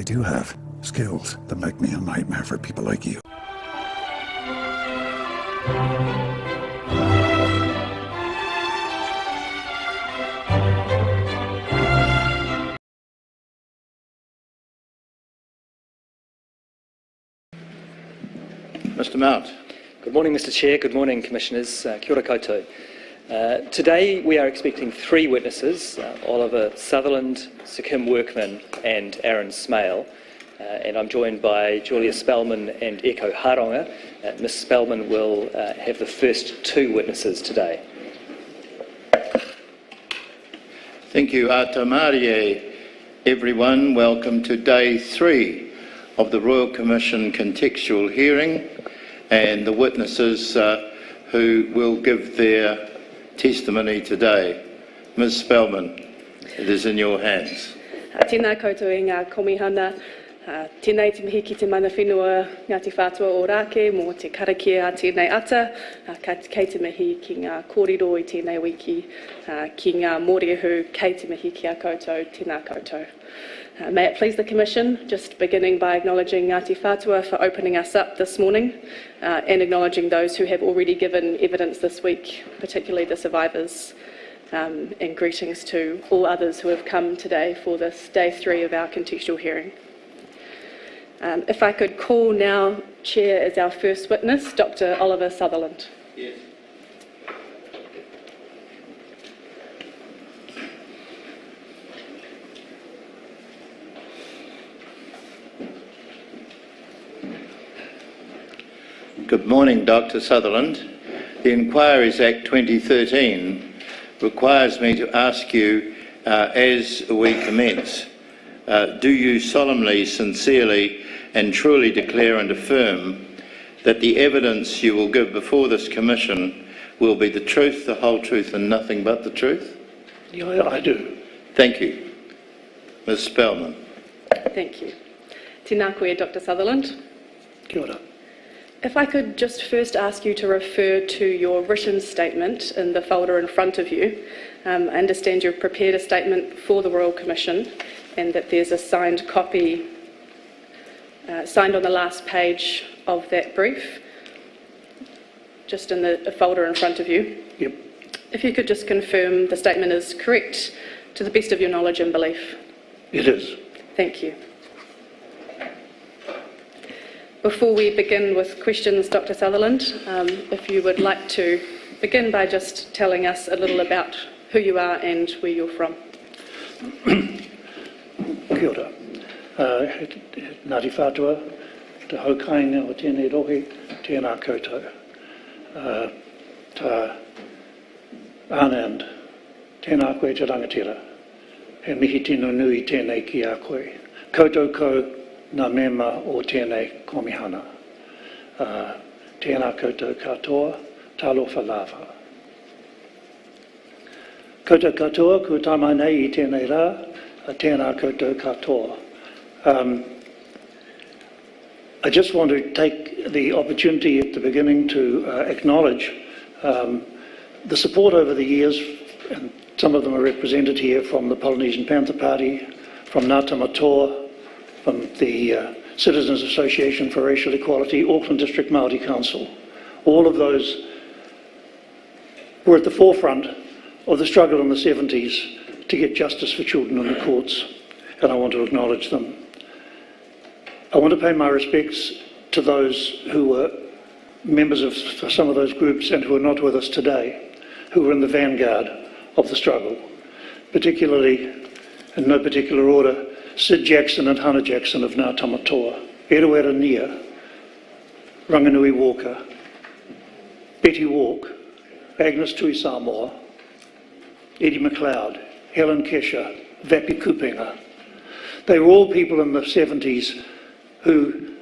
do have skills that make me a nightmare for people like you. Mr. Mount. Good morning, Mr. Chair. Good morning, Commissioners. Kia ora koutou. Today we are expecting three witnesses, Oliver Sutherland, Sir Kim Workman and Aaron Smale. And I'm joined by Julia Spellman and Eko Haronga. Ms Spellman will have the first two witnesses today. Thank you, Atamarie, everyone. Welcome to day 3 of the Royal Commission contextual hearing and the witnesses who will give their testimony today. Ms Spellman, it is in your hands. Tēnā koutou i ngā komihana. Tēnei te mihi ki te mana whenua Ngāti Whātua o Rāke mō te karakia a tēnei ata. Kei te mihi ki ngā kōrero i tēnei wiki, ki ngā mōrehu, kei te mihi ki a koutou, tēnā koutou. May it please the Commission, just beginning by acknowledging Ngāti Whātua for opening us up this morning and acknowledging those who have already given evidence this week, particularly the survivors, and greetings to all others who have come today for this day 3 of our contextual hearing. If I could call now, Chair, as our first witness, Dr. Oliver Sutherland. Yes. Good morning, Dr. Sutherland. The Inquiries Act 2013 requires me to ask you, as we commence, do you solemnly, sincerely and truly declare and affirm that the evidence you will give before this Commission will be the truth, the whole truth and nothing but the truth? Yeah, I do. Thank you. Ms Spellman. Thank you. Tēnā koe, Dr. Sutherland. Kia ora. If I could just first ask you to refer to your written statement in the folder in front of you. I understand you've prepared a statement for the Royal Commission and that there's a signed copy, signed on the last page of that brief, just in the folder in front of you. Yep. If you could just confirm the statement is correct to the best of your knowledge and belief. It is. Thank you. Before we begin with questions, Dr. Sutherland, if you would like to begin by just telling us a little about who you are and where you're from. Kia ora. Ngāti Whātua, te haukainga o tēnei rohe, tēnā koutou. Tā Anand, tēnā koe te rangatira. He mihi tino nui tēnei ki a koe. Koutou ko ngā mema o tēnei komihana. Tēnā koutou katoa, talofa lava. Koutou katoa, ku tamai nei i tēnei rā, tēnā koutou katoa. I just want to take the opportunity at the beginning to acknowledge the support over the years, and some of them are represented here from the Polynesian Panther Party, from Ngā Tamatoa, from the Citizens Association for Racial Equality, Auckland District Māori Council. All of those were at the forefront of the struggle in the 70s to get justice for children in the courts, and I want to acknowledge them. I want to pay my respects to those who were members of some of those groups and who are not with us today, who were in the vanguard of the struggle, particularly, in no particular order, Sid Jackson and Hannah Jackson of Ngā Tamatoa, Eruera Nia, Ranganui Walker, Betty Walk, Agnes Tui Samoa, Eddie McLeod, Helen Kesha, Vapi Kupenga. They were all people in the 70s who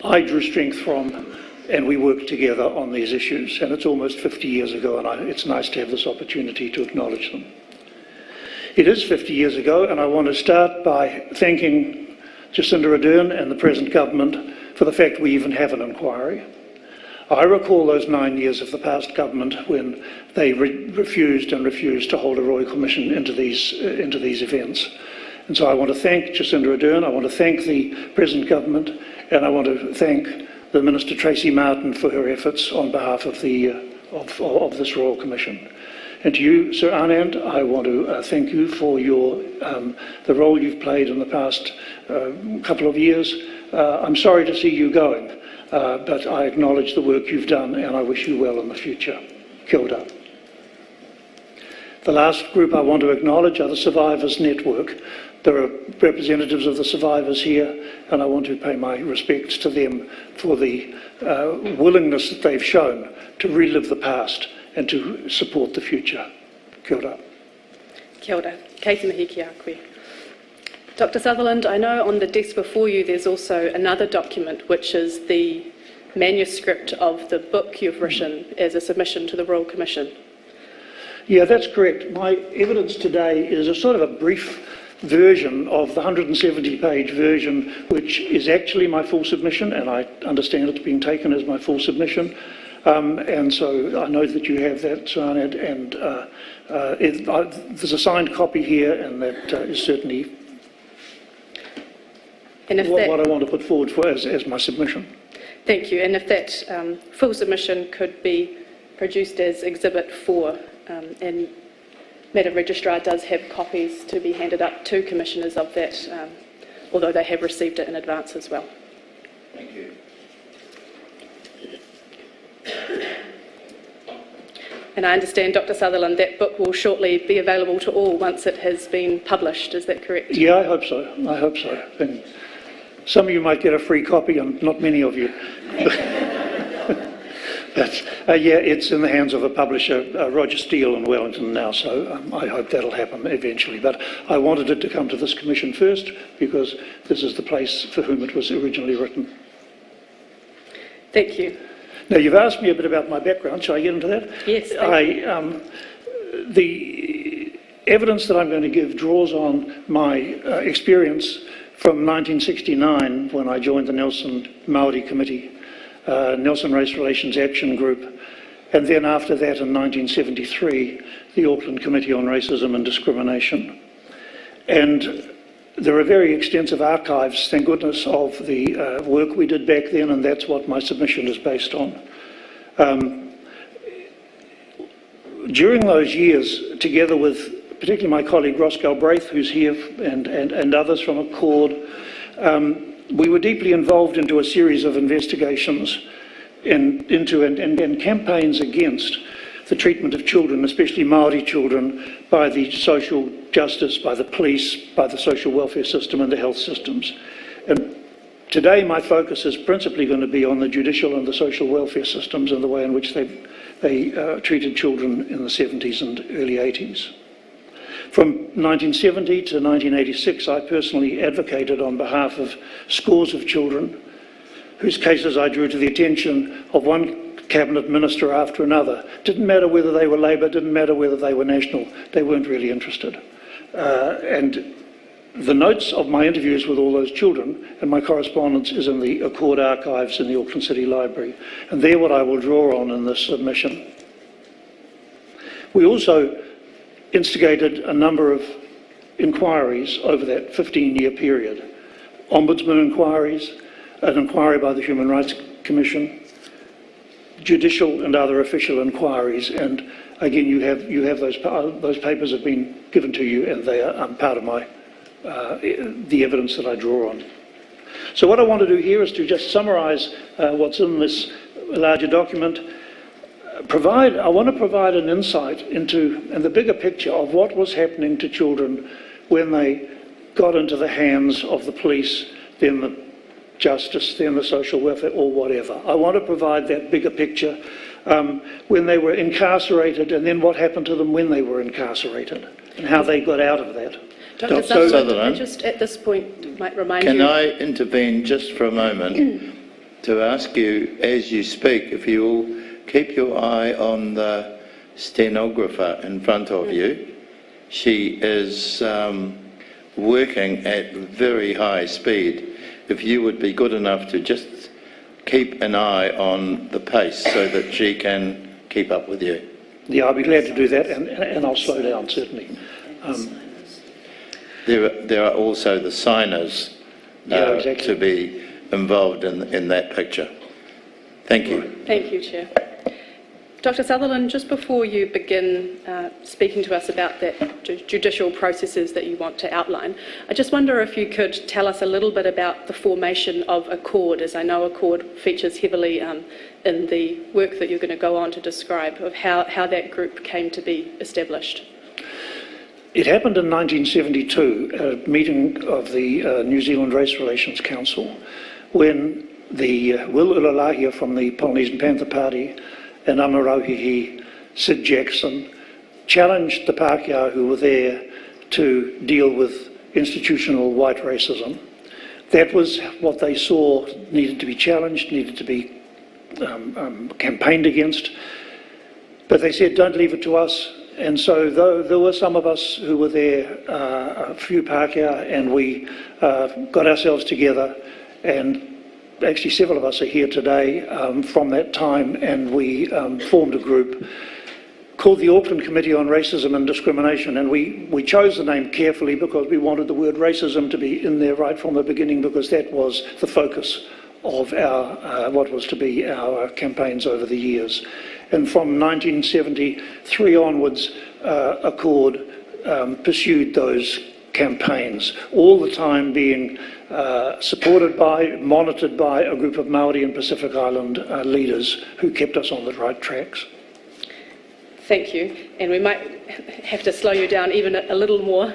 I drew strength from, and we worked together on these issues. And it's almost 50 years ago, and it's nice to have this opportunity to acknowledge them. It is 50 years ago, and I want to start by thanking Jacinda Ardern and the present government for the fact we even have an inquiry. I recall those 9 years of the past government when they refused to hold a Royal Commission into these events. And so I want to thank Jacinda Ardern, I want to thank the present government, and I want to thank the Minister Tracy Martin for her efforts on behalf of this Royal Commission. And to you, Sir Anand, I want to thank you for the role you've played in the past couple of years. I'm sorry to see you going, but I acknowledge the work you've done and I wish you well in the future. Kia ora. The last group I want to acknowledge are the Survivors Network. There are representatives of the survivors here, and I want to pay my respects to them for the willingness that they've shown to relive the past and to support the future. Kia ora. Kia ora. Kei te mihi ki a koe. Dr. Sutherland, I know on the desk before you there's also another document which is the manuscript of the book you've written as a submission to the Royal Commission. Yeah, that's correct. My evidence today is a sort of a brief version of the 170-page version, which is actually my full submission, and I understand it's being taken as my full submission. And so I know that you have that, Sutherland, and there's a signed copy here, and that is certainly what I want to put forward for as my submission. Thank you. And if that full submission could be produced as Exhibit 4, and Madam Registrar does have copies to be handed up to commissioners of that, although they have received it in advance as well. Thank you. And I understand, Dr. Sutherland, that book will shortly be available to all once it has been published. Is that correct? Yeah, I hope so. I hope so. And some of you might get a free copy, and not many of you. But yeah, it's in the hands of a publisher, Roger Steele in Wellington now, so I hope that'll happen eventually. But I wanted it to come to this commission first because this is the place for whom it was originally written. Thank you. Now, you've asked me a bit about my background. Shall I get into that? Yes. The evidence that I'm going to give draws on my experience from 1969 when I joined the Nelson Māori Committee, Nelson Race Relations Action Group, and then after that in 1973, the Auckland Committee on Racism and Discrimination. And there are very extensive archives, thank goodness, of the work we did back then, and that's what my submission is based on. During those years, together with particularly my colleague Ross Galbraith, who's here, and others from Accord, we were deeply involved into a series of investigations and campaigns against the treatment of children, especially Māori children, by the social justice, by the police, by the social welfare system and the health systems. And today my focus is principally going to be on the judicial and the social welfare systems and the way in which they treated children in the 70s and early 80s. From 1970 to 1986, I personally advocated on behalf of scores of children whose cases I drew to the attention of one cabinet minister after another. Didn't matter whether they were Labour, didn't matter whether they were National, they weren't really interested. And the notes of my interviews with all those children and my correspondence is in the Accord archives in the Auckland City Library, and they're what I will draw on in this submission. We also instigated a number of inquiries over that 15-year period. Ombudsman inquiries, an inquiry by the Human Rights Commission, judicial and other official inquiries, and again you have those papers have been given to you, and they are part of my the evidence that I draw on. So what I want to do here is to just summarise what's in this larger document. I want to provide an insight into and the bigger picture of what was happening to children when they got into the hands of the police, then the justice, then the social welfare, or whatever. I want to provide that bigger picture when they were incarcerated, and then what happened to them when they were incarcerated, and how they got out of that. Dr. Sutherland, just at this point, might remind you... Can I intervene just for a moment to ask you, as you speak, if you will keep your eye on the stenographer in front of you. She is working at very high speed. If you would be good enough to just keep an eye on the pace so that she can keep up with you. Yeah, I'll be glad to do that, and I'll slow down, certainly. there are also the signers exactly. to be involved in that picture. Thank you. Thank you, Chair. Dr. Sutherland, just before you begin speaking to us about the judicial processes that you want to outline, I just wonder if you could tell us a little bit about the formation of Accord, as I know Accord features heavily in the work that you're going to go on to describe, of how that group came to be established. It happened in 1972 at a meeting of the New Zealand Race Relations Council, when the Will Ulalahia from the Polynesian Panther Party and Amarauhihi Sid Jackson challenged the Pākehā who were there to deal with institutional white racism. That was what they saw needed to be challenged, needed to be campaigned against. But they said, don't leave it to us. And so though there were some of us who were there, a few Pākehā, and we got ourselves together, and actually several of us are here today from that time, and we formed a group called the Auckland Committee on Racism and Discrimination, and we chose the name carefully because we wanted the word racism to be in there right from the beginning, because that was the focus of our what was to be our campaigns over the years. And from 1973 onwards, Accord pursued those campaigns, all the time being supported by, monitored by a group of Māori and Pacific Island leaders who kept us on the right tracks. Thank you. And we might have to slow you down even a little more,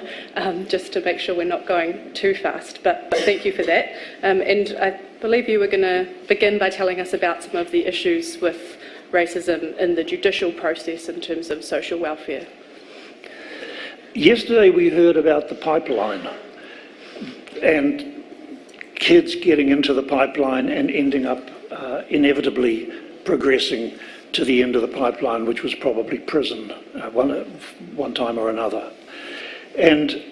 just to make sure we're not going too fast. But thank you for that. And I believe you were going to begin by telling us about some of the issues with racism in the judicial process in terms of social welfare. Yesterday we heard about the pipeline and kids getting into the pipeline and ending up inevitably progressing to the end of the pipeline, which was probably prison one time or another. And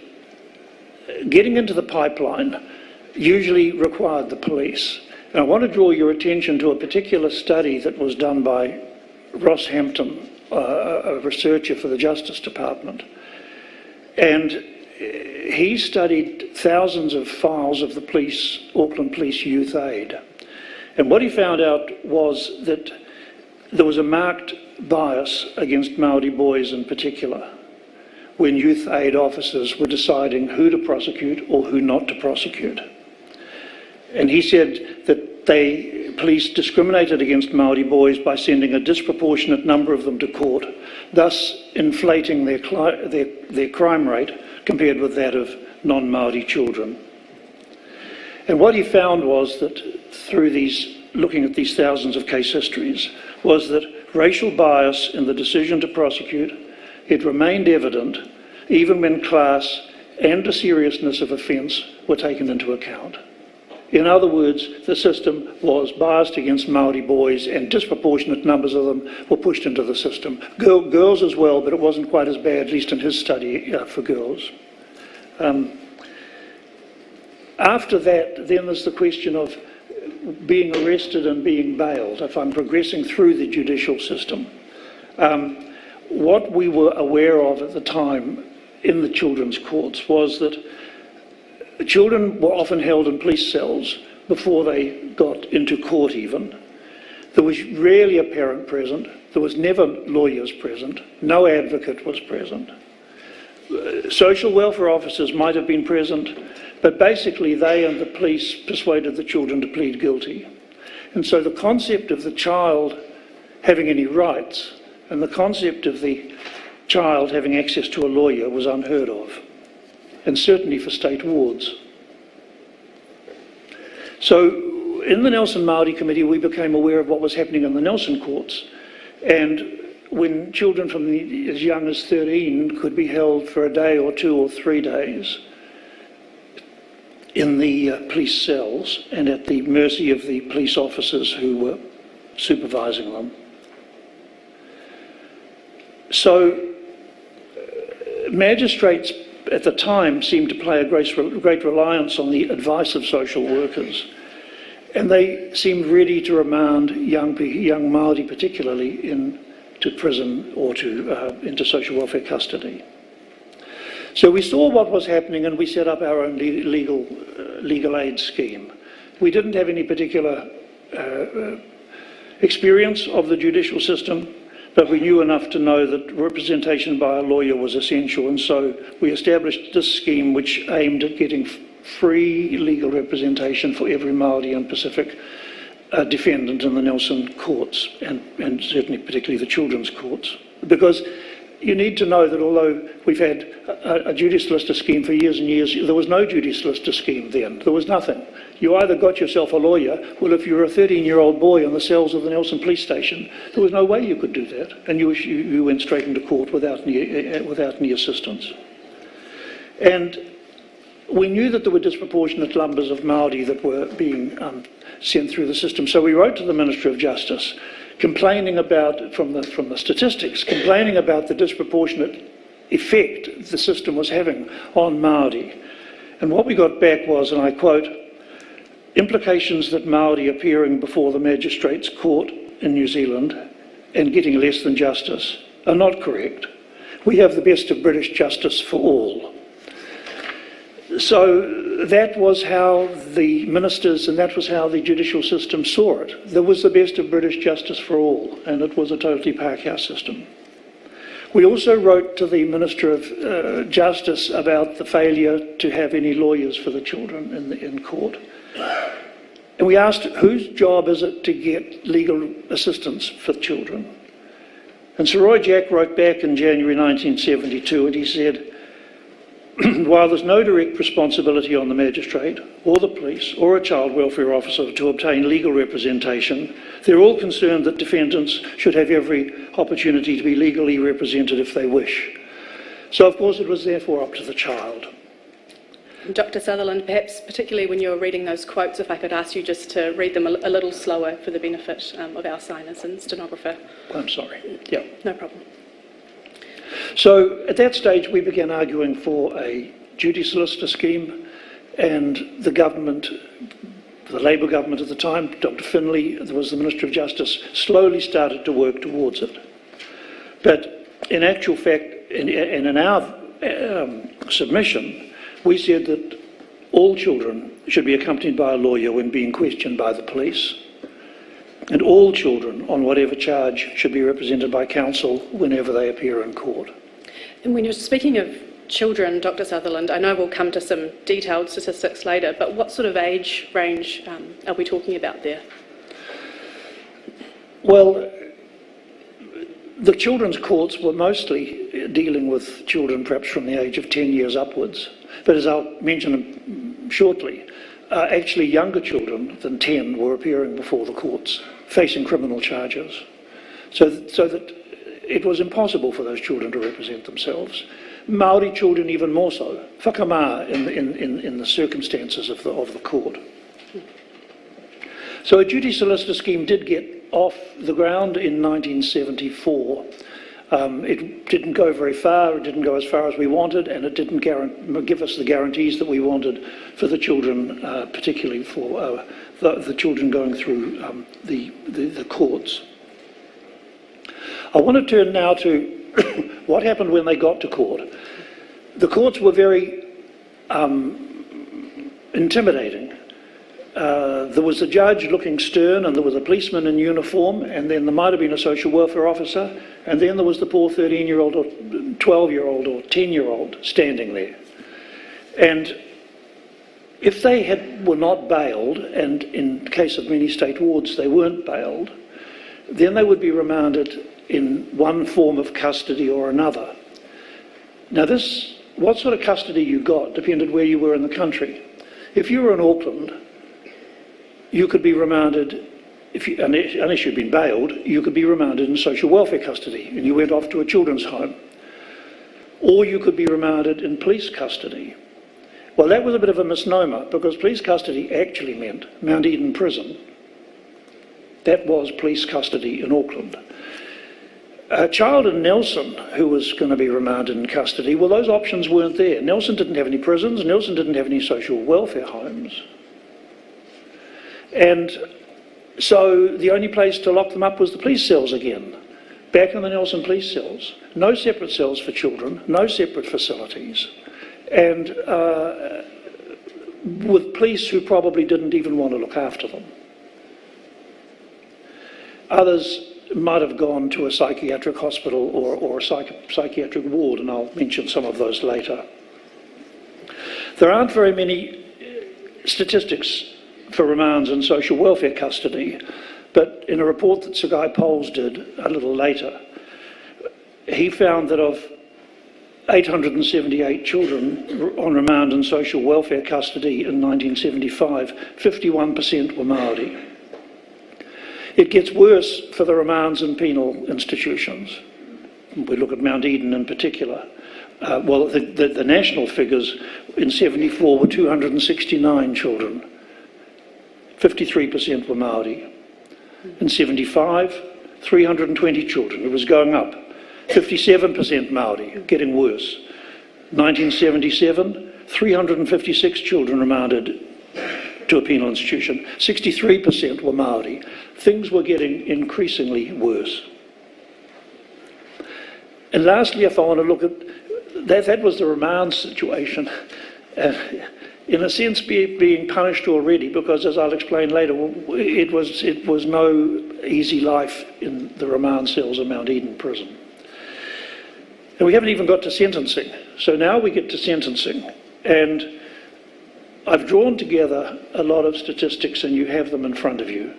getting into the pipeline usually required the police. And I want to draw your attention to a particular study that was done by Ross Hampton, a researcher for the Justice Department. And he studied thousands of files of the police, Auckland Police Youth Aid. And what he found out was that there was a marked bias against Māori boys in particular when youth aid officers were deciding who to prosecute or who not to prosecute. And he said that police discriminated against Māori boys by sending a disproportionate number of them to court, thus inflating their crime rate compared with that of non-Māori children. And what he found was that through looking at these thousands of case histories, was that racial bias in the decision to prosecute, it remained evident even when class and the seriousness of offence were taken into account. In other words, the system was biased against Māori boys, and disproportionate numbers of them were pushed into the system. Girls as well, but it wasn't quite as bad, at least in his study, for girls. After that, then there's the question of being arrested and being bailed, if I'm progressing through the judicial system. What we were aware of at the time in the children's courts was that children were often held in police cells before they got into court even. There was rarely a parent present. There was never lawyers present. No advocate was present. Social welfare officers might have been present, but basically they and the police persuaded the children to plead guilty. And so the concept of the child having any rights and the concept of the child having access to a lawyer was unheard of, and certainly for state wards. So in the Nelson Māori Committee, we became aware of what was happening in the Nelson courts. And when children from as young as 13 could be held for a day or 2 or 3 days in the police cells and at the mercy of the police officers who were supervising them. So magistrates at the time seemed to play a great reliance on the advice of social workers, and they seemed ready to remand young Māori particularly into prison or into social welfare custody. So we saw what was happening and we set up our own legal aid scheme. We didn't have any particular experience of the judicial system, but we knew enough to know that representation by a lawyer was essential, and so we established this scheme which aimed at getting free legal representation for every Māori and Pacific defendant in the Nelson courts, and certainly particularly the children's courts. Because you need to know that although we've had a duty solicitor scheme for years and years, there was no duty solicitor scheme then. There was nothing. You either got yourself a lawyer, well, if you were a 13-year-old boy in the cells of the Nelson police station, there was no way you could do that, and you went straight into court without any assistance. And we knew that there were disproportionate numbers of Māori that were being sent through the system, so we wrote to the Minister of Justice, complaining about, from the statistics, complaining about the disproportionate effect the system was having on Māori. And what we got back was, and I quote, implications that Māori appearing before the Magistrates Court in New Zealand and getting less than justice are not correct. We have the best of British justice for all. So that was how the ministers and that was how the judicial system saw it. There was the best of British justice for all, and it was a totally Pākehā system. We also wrote to the Minister of Justice about the failure to have any lawyers for the children in court. And we asked, whose job is it to get legal assistance for children? And Sir Roy Jack wrote back in January 1972, and he said, while there's no direct responsibility on the magistrate or the police or a child welfare officer to obtain legal representation, they're all concerned that defendants should have every opportunity to be legally represented if they wish. So of course it was therefore up to the child. Dr. Sutherland, perhaps particularly when you're reading those quotes, if I could ask you just to read them a little slower for the benefit of our signers and stenographer. I'm sorry. Yeah. No problem. So at that stage we began arguing for a duty solicitor scheme, and the government, the Labour government at the time, Dr. Finlay, who was the Minister of Justice, slowly started to work towards it. But in actual fact, and in our submission, we said that all children should be accompanied by a lawyer when being questioned by the police, and all children on whatever charge should be represented by counsel whenever they appear in court. And when you're speaking of children, Dr. Sutherland, I know we'll come to some detailed statistics later, but what sort of age range are we talking about there? Well, the children's courts were mostly dealing with children perhaps from the age of 10 years upwards, but as I'll mention shortly, actually younger children than 10 were appearing before the courts, facing criminal charges, so that it was impossible for those children to represent themselves. Māori children even more so, whakamā in the circumstances of the court. So a duty solicitor scheme did get off the ground in 1974. It didn't go very far, it didn't go as far as we wanted, and it didn't give us the guarantees that we wanted for the children, particularly for the children going through the courts. I want to turn now to what happened when they got to court. The courts were very intimidating. There was a judge looking stern, and there was a policeman in uniform, and then there might have been a social welfare officer, and then there was the poor 13-year-old or 12-year-old or 10-year-old standing there. And if they were not bailed, and in case of many state wards they weren't bailed, then they would be remanded in one form of custody or another. Now what sort of custody you got depended where you were in the country. If you were in Auckland, you could be remanded, unless you'd been bailed, you could be remanded in social welfare custody and you went off to a children's home. Or you could be remanded in police custody. Well, that was a bit of a misnomer, because police custody actually meant Mount Eden Prison. That was police custody in Auckland. A child in Nelson who was going to be remanded in custody, well, those options weren't there. Nelson didn't have any prisons, Nelson didn't have any social welfare homes. And so the only place to lock them up was the police cells again. back in the Nelson police cells, no separate cells for children, no separate facilities, and with police who probably didn't even want to look after them. Others might have gone to a psychiatric hospital or a psychiatric ward, and I'll mention some of those later. There aren't very many statistics for remands in social welfare custody, but in a report that Sir Guy Poles did a little later, he found that of 878 children on remand in social welfare custody in 1975, 51% were Māori. It gets worse for the remands in penal institutions. We look at Mount Eden in particular. Well, the national figures in 74 were 269 children. 53% were Māori. In 75, 320 children. It was going up. 57% Māori, getting worse. 1977, 356 children remanded to a penal institution. 63% were Māori. Things were getting increasingly worse. And lastly, if I want to look at that was the remand situation, in a sense being punished already, because as I'll explain later, it was no easy life in the remand cells of Mount Eden prison. And we haven't even got to sentencing. So now we get to sentencing, and I've drawn together a lot of statistics, and you have them in front of you.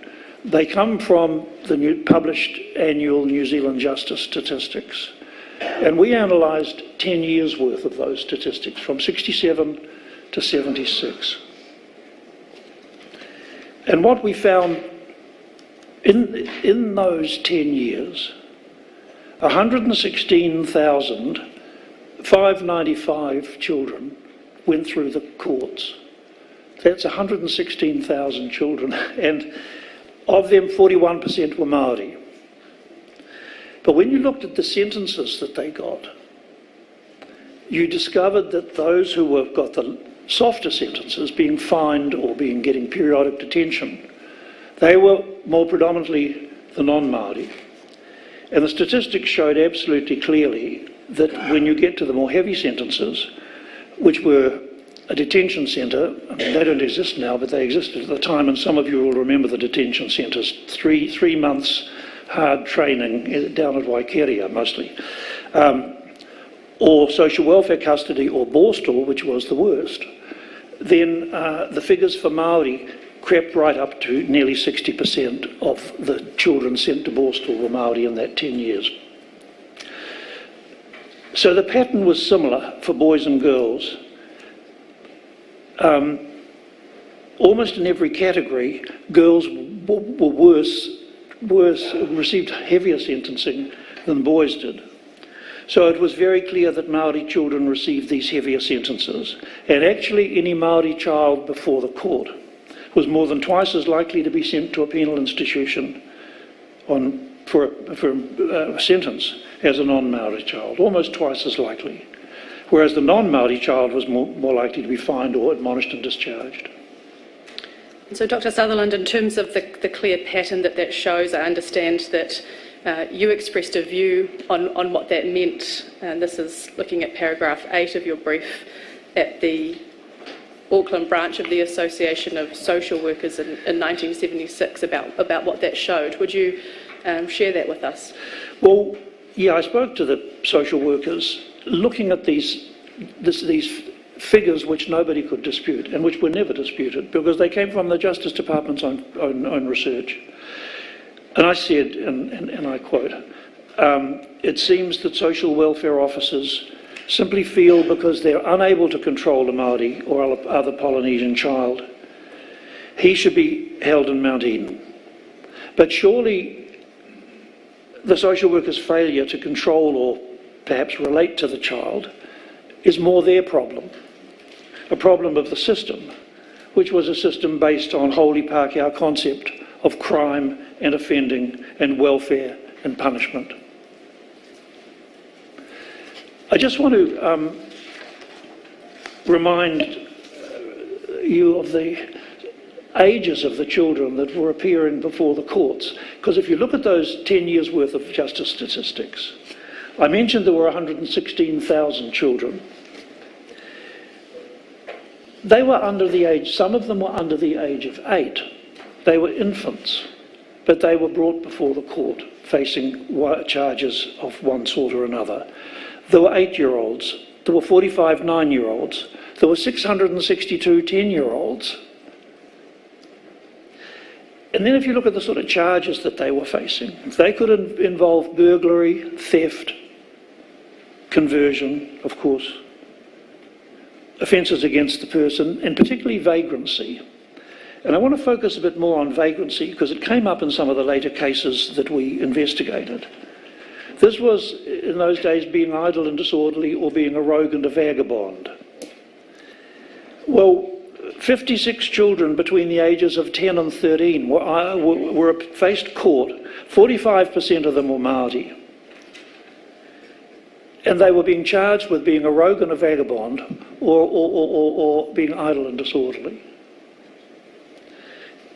They come from the published annual New Zealand Justice statistics. And we analysed 10 years' worth of those statistics, from 67 to 76. And what we found in those 10 years, 116,595 children went through the courts. That's 116,000 children, and of them 41% were Māori. But when you looked at the sentences that they got, you discovered that those who got the softer sentences, being fined or getting periodic detention, they were more predominantly the non-Māori. And the statistics showed absolutely clearly that when you get to the more heavy sentences, which were a detention centre, I mean, they don't exist now, but they existed at the time, and some of you will remember the detention centres, three months hard training down at Waikeria mostly, or social welfare custody or Borstal, which was the worst, then the figures for Māori crept right up to nearly 60% of the children sent to Borstal were Māori in that 10 years. So the pattern was similar for boys and girls. Almost in every category, girls were worse, received heavier sentencing than boys did. So it was very clear that Māori children received these heavier sentences, and actually any Māori child before the court was more than twice as likely to be sent to a penal institution for a sentence as a non-Māori child, almost twice as likely, whereas the non-Māori child was more likely to be fined or admonished and discharged. So, Dr. Sutherland, in terms of the clear pattern that shows, I understand that you expressed a view on what that meant, and this is looking at paragraph 8 of your brief at the Auckland branch of the Association of Social Workers in 1976 about what that showed. Would you share that with us? Well, yeah, I spoke to the social workers looking at these figures which nobody could dispute and which were never disputed because they came from the Justice Department's own research. And I said, and I quote, it seems that social welfare officers simply feel because they're unable to control a Māori or other Polynesian child, he should be held in Mount Eden. But surely the social worker's failure to control or perhaps relate to the child is more their problem, a problem of the system, which was a system based on wholly Pākehā concept of crime and offending and welfare and punishment. I just want to remind you of the ages of the children that were appearing before the courts. Because if you look at those 10 years' worth of justice statistics, I mentioned there were 116,000 children. They were under the age, some of them were under the age of 8. They were infants, but they were brought before the court facing charges of one sort or another. There were 8-year-olds, there were 45 9-year-olds, there were 662 10-year-olds. And then if you look at the sort of charges that they were facing, they could involve burglary, theft, conversion, of course, offences against the person, and particularly vagrancy. And I want to focus a bit more on vagrancy because it came up in some of the later cases that we investigated. This was, in those days, being idle and disorderly or being a rogue and a vagabond. Well, 56 children between the ages of 10 and 13 faced court. 45% of them were Māori. And they were being charged with being a rogue and a vagabond or being idle and disorderly.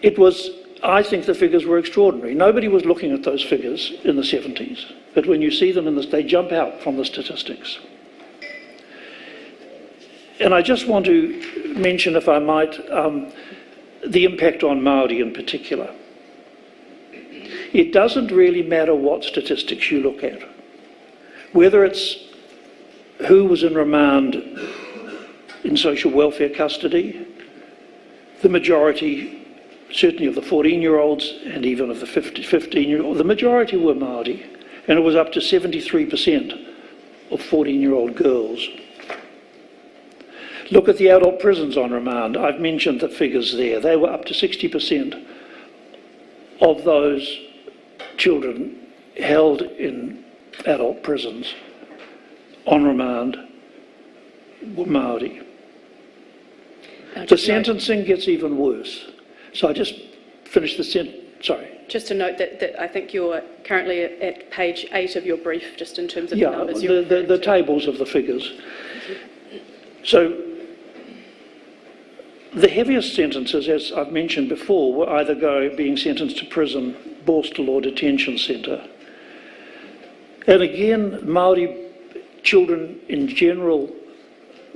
It was, I think the figures were extraordinary. Nobody was looking at those figures in the 70s, but when you see them they jump out from the statistics. And I just want to mention, if I might, the impact on Māori in particular. It doesn't really matter what statistics you look at. Whether it's who was in remand in social welfare custody, the majority, certainly of the 14-year-olds and even of the 15-year-olds, the majority were Māori, and it was up to 73% of 14-year-old girls. Look at the adult prisons on remand. I've mentioned the figures there. They were up to 60% of those children held in adult prisons on remand were Māori. The sentencing gets even worse. So I just finished the sorry. Just to note that I think you're currently at page 8 of your brief, just in terms of the numbers. The tables of the figures. So the heaviest sentences, as I've mentioned before, were either being sentenced to prison, Borstal or detention centre. And again, Māori children in general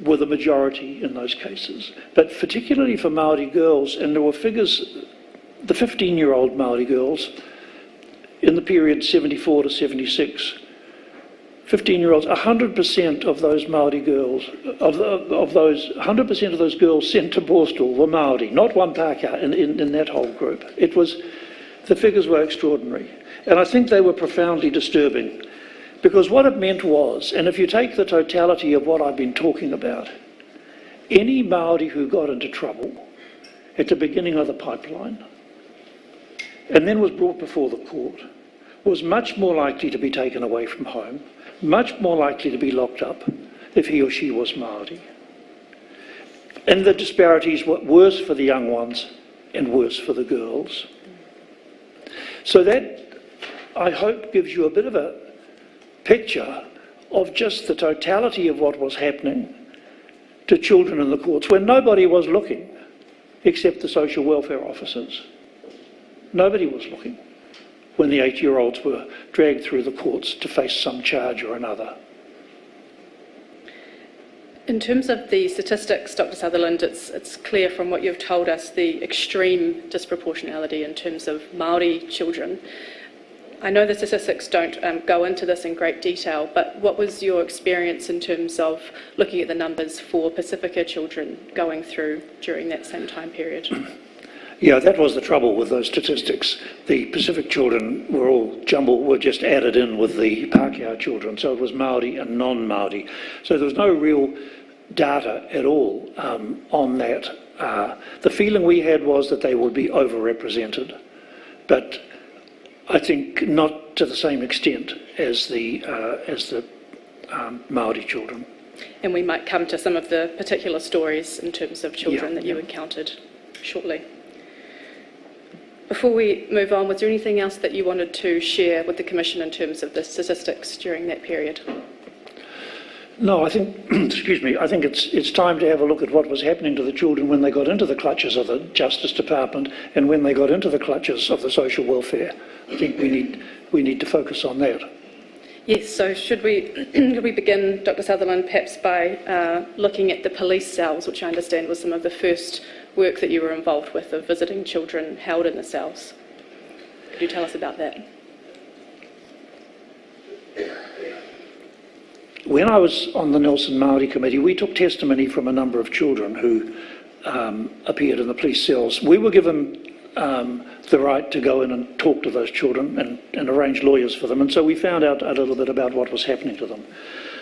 were the majority in those cases, but particularly for Māori girls, and there were figures, the 15-year-old Māori girls in the period 74 to 76, 15-year-olds, 100% of those Māori girls, of those 100% of those girls sent to Borstal were Māori, not one Pākehā in that whole group. It was, the figures were extraordinary, and I think they were profoundly disturbing. Because what it meant was, and if you take the totality of what I've been talking about, any Māori who got into trouble at the beginning of the pipeline and then was brought before the court was much more likely to be taken away from home, much more likely to be locked up if he or she was Māori. And the disparities were worse for the young ones and worse for the girls. So that, I hope, gives you a bit of a picture of just the totality of what was happening to children in the courts when nobody was looking except the social welfare officers. Nobody was looking when the 8-year-olds were dragged through the courts to face some charge or another. In terms of the statistics, Dr. Sutherland, it's clear from what you've told us the extreme disproportionality in terms of Māori children. I know the statistics don't go into this in great detail, but what was your experience in terms of looking at the numbers for Pacifica children going through during that same time period? Yeah, that was the trouble with those statistics. The Pacific children were all jumbled, were just added in with the Pākehā children, so it was Māori and non-Māori. So there was no real data at all on that. The feeling we had was that they would be overrepresented, but I think not to the same extent as the Māori children. And we might come to some of the particular stories in terms of children that you encountered shortly. Before we move on, was there anything else that you wanted to share with the Commission in terms of the statistics during that period? No, I think, excuse me, I think it's time to have a look at what was happening to the children when they got into the clutches of the Justice Department and when they got into the clutches of the social welfare. I think we need to focus on that. Yes, so should we begin, Dr. Sutherland, perhaps by looking at the police cells, which I understand was some of the first work that you were involved with, of visiting children held in the cells. Could you tell us about that? When I was on the Nelson Māori Committee, we took testimony from a number of children who appeared in the police cells. We were given the right to go in and talk to those children and arrange lawyers for them, and so we found out a little bit about what was happening to them.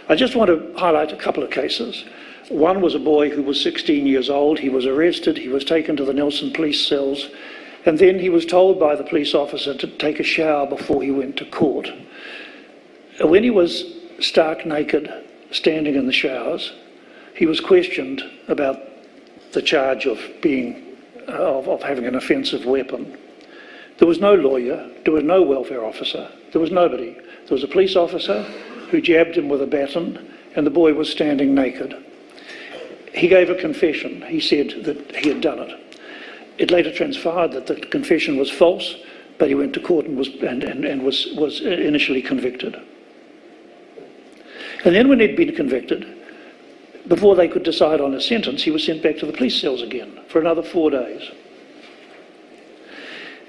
I just want to highlight a couple of cases. One was a boy who was 16 years old. He was arrested, he was taken to the Nelson police cells, and then he was told by the police officer to take a shower before he went to court. When he was stark naked, standing in the showers, he was questioned about the charge of having an offensive weapon. There was no lawyer, there was no welfare officer, there was nobody. There was a police officer who jabbed him with a baton, and the boy was standing naked. He gave a confession. He said that he had done it. It later transpired that the confession was false, but he went to court and was initially convicted. And then when he'd been convicted, before they could decide on a sentence, he was sent back to the police cells again for another 4 days.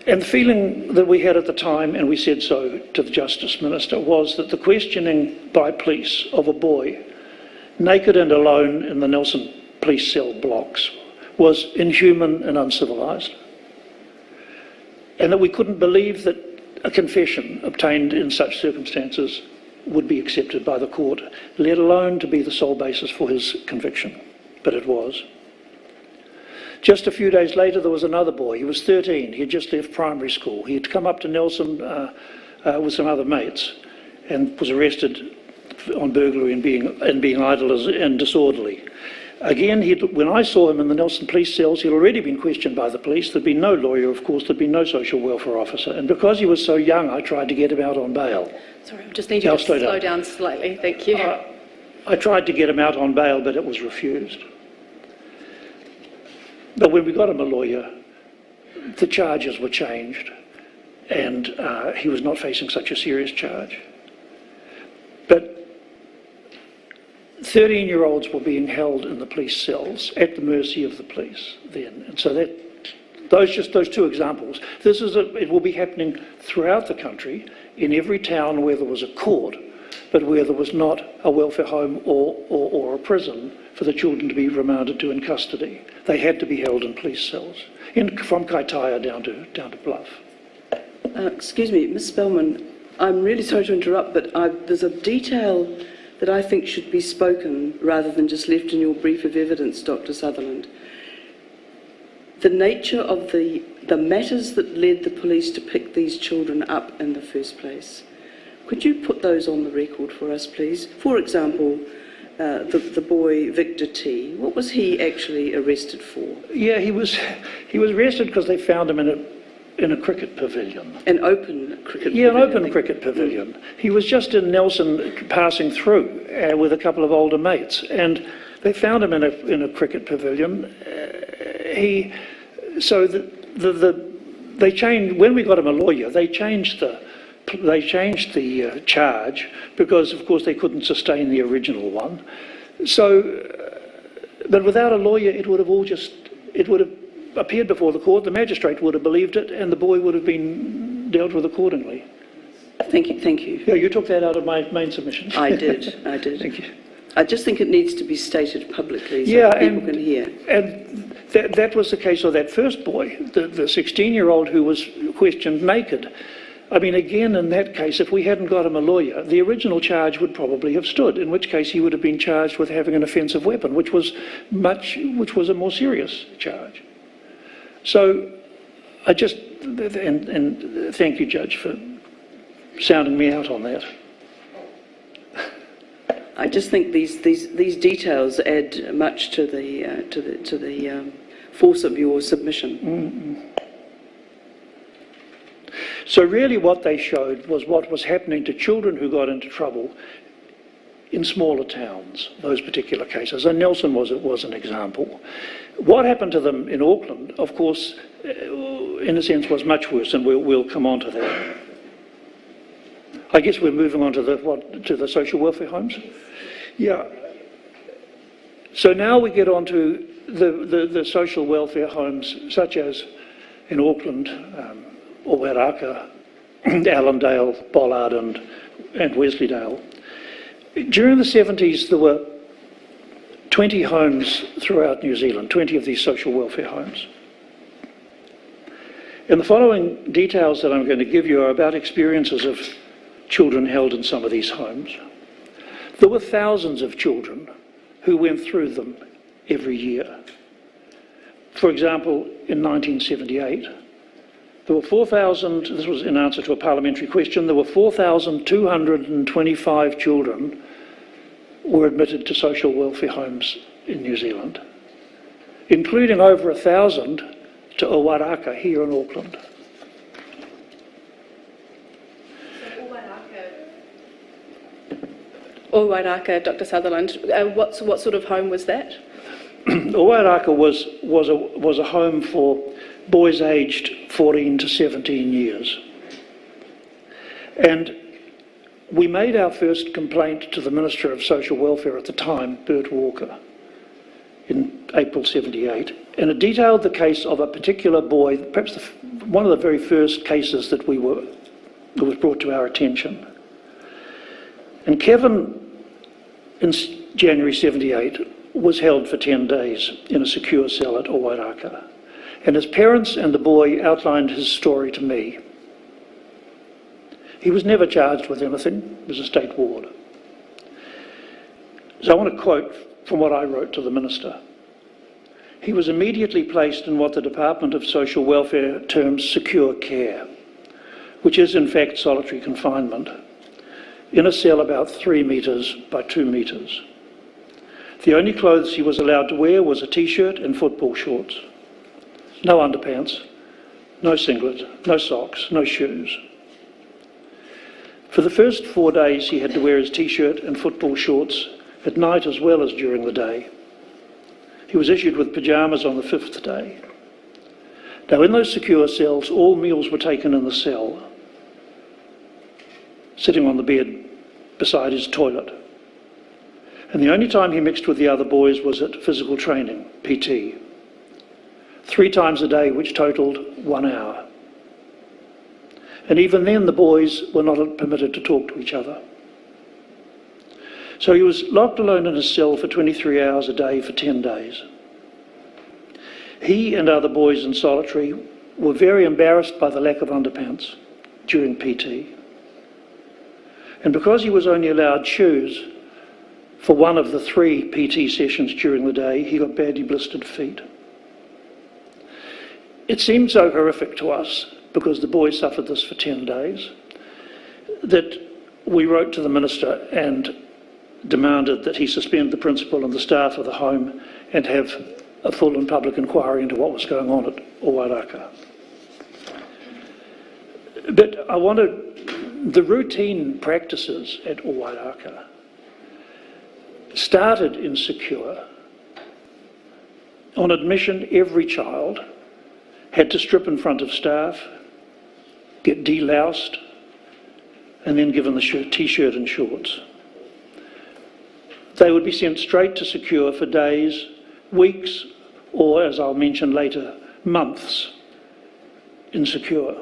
And the feeling that we had at the time, and we said so to the Justice Minister, was that the questioning by police of a boy, naked and alone in the Nelson police cell blocks, was inhuman and uncivilised. And that we couldn't believe that a confession obtained in such circumstances would be accepted by the court, let alone to be the sole basis for his conviction. But it was. Just a few days later, there was another boy. He was 13. He had just left primary school. He had come up to Nelson with some other mates and was arrested on burglary and being idle and disorderly. Again, when I saw him in the Nelson police cells, he'd already been questioned by the police. There'd been no lawyer, of course. There'd been no social welfare officer. And because he was so young, I tried to get him out on bail. Sorry, I just need you to slow down slightly. Thank you. I tried to get him out on bail, but it was refused. But when we got him a lawyer, the charges were changed, and he was not facing such a serious charge. But 13-year-olds were being held in the police cells at the mercy of the police then. And so those two examples. It will be happening throughout the country, in every town where there was a court, but where there was not a welfare home or a prison for the children to be remanded to in custody. They had to be held in police cells, from Kaitaia down to Bluff. Excuse me, Ms. Spellman, I'm really sorry to interrupt, but there's a detail that I think should be spoken rather than just left in your brief of evidence, Dr. Sutherland. The nature of the matters that led the police to pick these children up in the first place. Could you put those on the record for us, please? For example, the boy Victor T. What was he actually arrested for? Yeah, he was arrested because they found him in a cricket pavilion. An open cricket pavilion? Yeah, an open cricket pavilion. He was just in Nelson passing through with a couple of older mates, and they found him in a cricket pavilion. They changed, when we got him a lawyer, they changed the charge because, of course, they couldn't sustain the original one. But without a lawyer, it would have appeared before the court, the magistrate would have believed it, and the boy would have been dealt with accordingly. Thank you. Yeah, you took that out of my main submission. I did. Thank you. I just think it needs to be stated publicly so people can hear. And that was the case of that first boy, the 16-year-old who was questioned naked. I mean, again, in that case, if we hadn't got him a lawyer, the original charge would probably have stood, in which case he would have been charged with having an offensive weapon, which was a more serious charge. So I just, and thank you, Judge, for sounding me out on that. I just think these details add much to the force of your submission. Mm-hmm. So really what they showed was what was happening to children who got into trouble in smaller towns, those particular cases, and Nelson was an example. What happened to them in Auckland, of course, in a sense was much worse, and we'll come on to that. I guess we're moving on to the social welfare homes? Yeah. So now we get on to the social welfare homes, such as in Auckland, Owairaka, Allendale, Bollard and Wesleydale. During the 70s, there were 20 homes throughout New Zealand, 20 of these social welfare homes. And the following details that I'm going to give you are about experiences of children held in some of these homes. There were thousands of children who went through them every year. For example, in 1978, there were 4,000, this was in answer to a parliamentary question, there were 4,225 children were admitted to social welfare homes in New Zealand, including over 1,000 to Owairaka here in Auckland. Owairaka, Dr. Sutherland, what sort of home was that? Owairaka was a home for boys aged 14 to 17 years. And we made our first complaint to the Minister of Social Welfare at the time, Bert Walker, in April 78. And it detailed the case of a particular boy, perhaps one of the very first cases that was brought to our attention. And Kevin, in January 78, was held for 10 days in a secure cell at Owairaka. And his parents and the boy outlined his story to me. He was never charged with anything. He was a state ward. So I want to quote from what I wrote to the Minister. He was immediately placed in what the Department of Social Welfare terms secure care, which is in fact solitary confinement, in a cell about 3 metres by 2 metres. The only clothes he was allowed to wear was a t-shirt and football shorts. No underpants, no singlet, no socks, no shoes. For the first 4 days he had to wear his t-shirt and football shorts at night as well as during the day. He was issued with pyjamas on the 5th day. Now in those secure cells, all meals were taken in the cell, sitting on the bed beside his toilet. And the only time he mixed with the other boys was at physical training, PT. 3 times a day, which totalled 1 hour. And even then the boys were not permitted to talk to each other. So he was locked alone in his cell for 23 hours a day for 10 days. He and other boys in solitary were very embarrassed by the lack of underpants during PT. And because he was only allowed shoes for one of the 3 PT sessions during the day, he got badly blistered feet. It seemed so horrific to us, because the boys suffered this for 10 days, that we wrote to the Minister and demanded that he suspend the principal and the staff of the home and have a full and public inquiry into what was going on at Owairaka. But the routine practices at Owairaka started in secure. On admission, every child had to strip in front of staff, get deloused, and then given the t-shirt and shorts. They would be sent straight to secure for days, weeks, or, as I'll mention later, months in secure.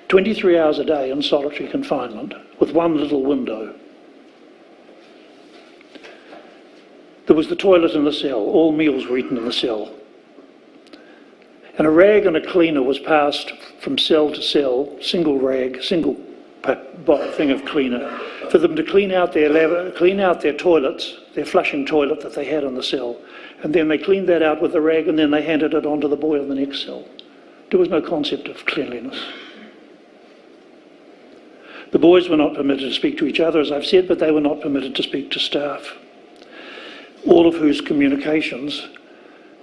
23 hours a day in solitary confinement with one little window. There was the toilet in the cell. All meals were eaten in the cell. And a rag and a cleaner was passed from cell to cell, single rag, single thing of cleaner, for them to clean out their toilets, their flushing toilet that they had in the cell. And then they cleaned that out with a rag, and then they handed it on to the boy in the next cell. There was no concept of cleanliness. The boys were not permitted to speak to each other, as I've said, but they were not permitted to speak to staff, all of whose communications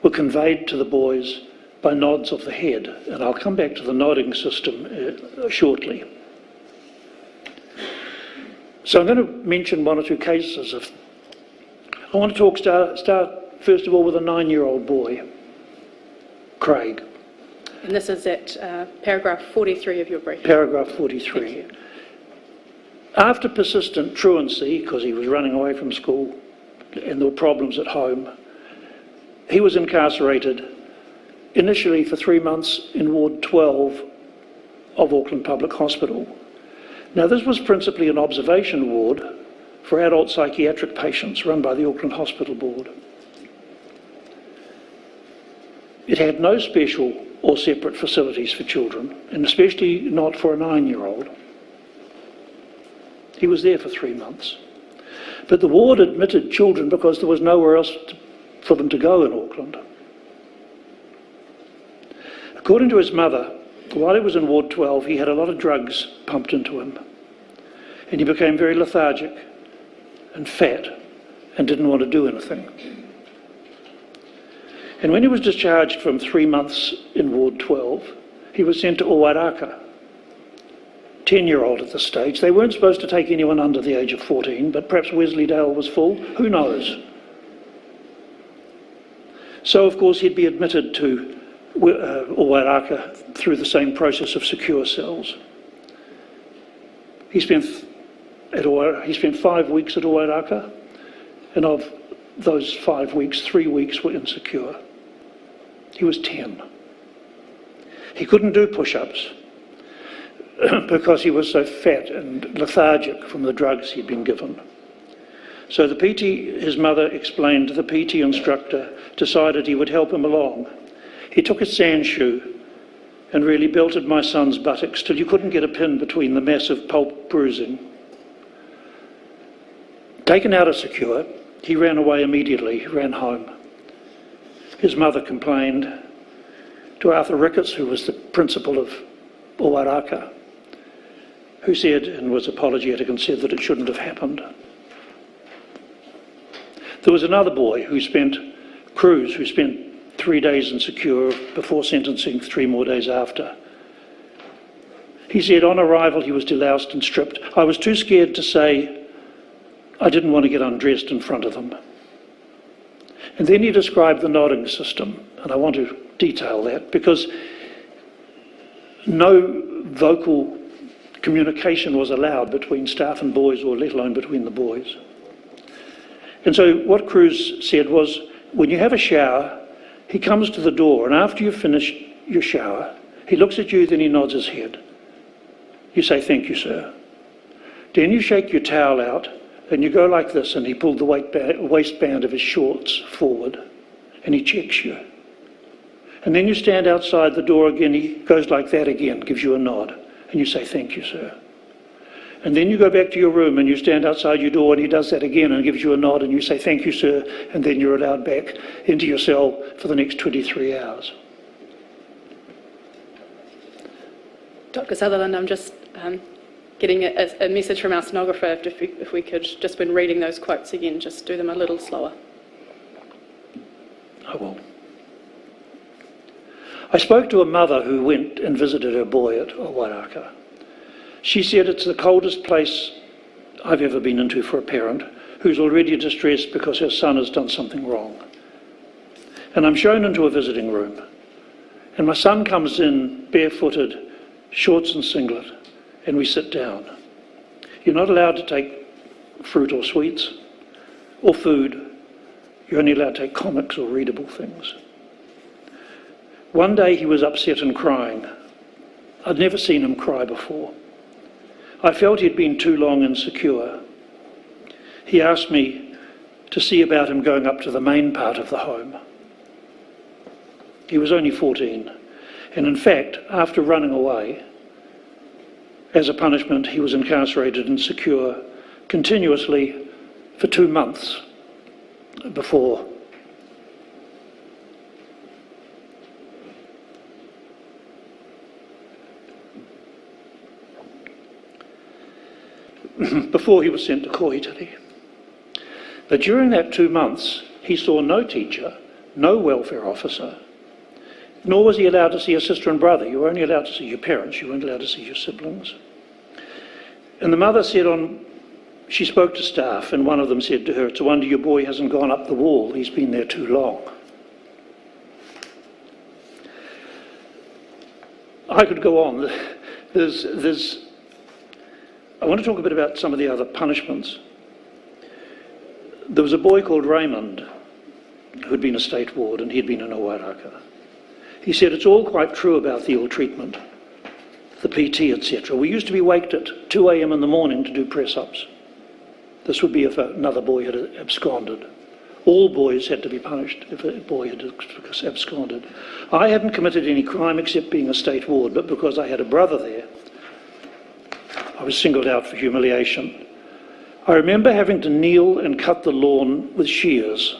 were conveyed to the boys by nods of the head. And I'll come back to the nodding system shortly. So I'm going to mention one or two cases of. I want to start first of all with a 9-year-old boy, Craig. And this is at paragraph 43 of your brief. Paragraph 43. Thank you. After persistent truancy, because he was running away from school and there were problems at home, he was incarcerated initially for 3 months in Ward 12 of Auckland Public Hospital. Now, this was principally an observation ward for adult psychiatric patients run by the Auckland Hospital Board. It had no special or separate facilities for children, and especially not for a 9-year-old. He was there for 3 months. But the ward admitted children because there was nowhere else for them to go in Auckland. According to his mother, while he was in Ward 12, he had a lot of drugs pumped into him, and he became very lethargic and fat and didn't want to do anything. And when he was discharged from 3 months in Ward 12, he was sent to Owairaka, 10-year-old at this stage. They weren't supposed to take anyone under the age of 14, but perhaps Wesleydale was full, who knows? So, of course, he'd be admitted to Owairaka through the same process of secure cells. He spent 5 weeks at Owairaka, and of those 5 weeks, 3 weeks were insecure. He was 10. He couldn't do push-ups because he was so fat and lethargic from the drugs he'd been given. So the PT, his mother explained, the PT instructor decided he would help him along. He took a sand shoe and really belted my son's buttocks till you couldn't get a pin between the massive pulp bruising. Taken out of secure, he ran away immediately, ran home. His mother complained to Arthur Ricketts, who was the principal of Owairaka, who said, and was apologetic and said that it shouldn't have happened. There was another boy Cruz, who spent 3 days in secure before sentencing, 3 more days after. He said on arrival he was deloused and stripped. I was too scared to say I didn't want to get undressed in front of them. And then he described the nodding system, and I want to detail that because no vocal communication was allowed between staff and boys, or let alone between the boys. And so what Cruz said was, when you have a shower, he comes to the door, and after you've finished your shower, he looks at you, then he nods his head. You say, "Thank you, sir." Then you shake your towel out, and you go like this, and he pulled the waistband of his shorts forward, and he checks you. And then you stand outside the door again, he goes like that again, gives you a nod, and you say, "Thank you, sir." And then you go back to your room and you stand outside your door and he does that again and gives you a nod and you say, "Thank you, sir," and then you're allowed back into your cell for the next 23 hours. Dr. Sutherland, I'm just getting a message from our stenographer if we could, just when reading those quotes again, just do them a little slower. I will. I spoke to a mother who went and visited her boy at Owairaka. She said it's the coldest place I've ever been into for a parent who's already distressed because her son has done something wrong. And I'm shown into a visiting room, and my son comes in barefooted, shorts and singlet, and we sit down. You're not allowed to take fruit or sweets or food. You're only allowed to take comics or readable things. One day he was upset and crying. I'd never seen him cry before. I felt he'd been too long insecure. He asked me to see about him going up to the main part of the home. He was only 14, and in fact, after running away, as a punishment, he was incarcerated in secure continuously for 2 months before he was sent to Koitari. But during that 2 months, he saw no teacher, no welfare officer, nor was he allowed to see a sister and brother. You were only allowed to see your parents, you weren't allowed to see your siblings. And the mother said on She spoke to staff, and one of them said to her, "It's a wonder your boy hasn't gone up the wall. He's been there too long." I could go on. I want to talk a bit about some of the other punishments. There was a boy called Raymond who'd been a state ward, and he'd been in Owairaka. He said, "It's all quite true about the ill treatment, the PT, etc. We used to be waked at 2 a.m. in the morning to do press-ups." This would be if another boy had absconded. All boys had to be punished if a boy had absconded. I hadn't committed any crime except being a state ward, but because I had a brother there, I was singled out for humiliation. I remember having to kneel and cut the lawn with shears.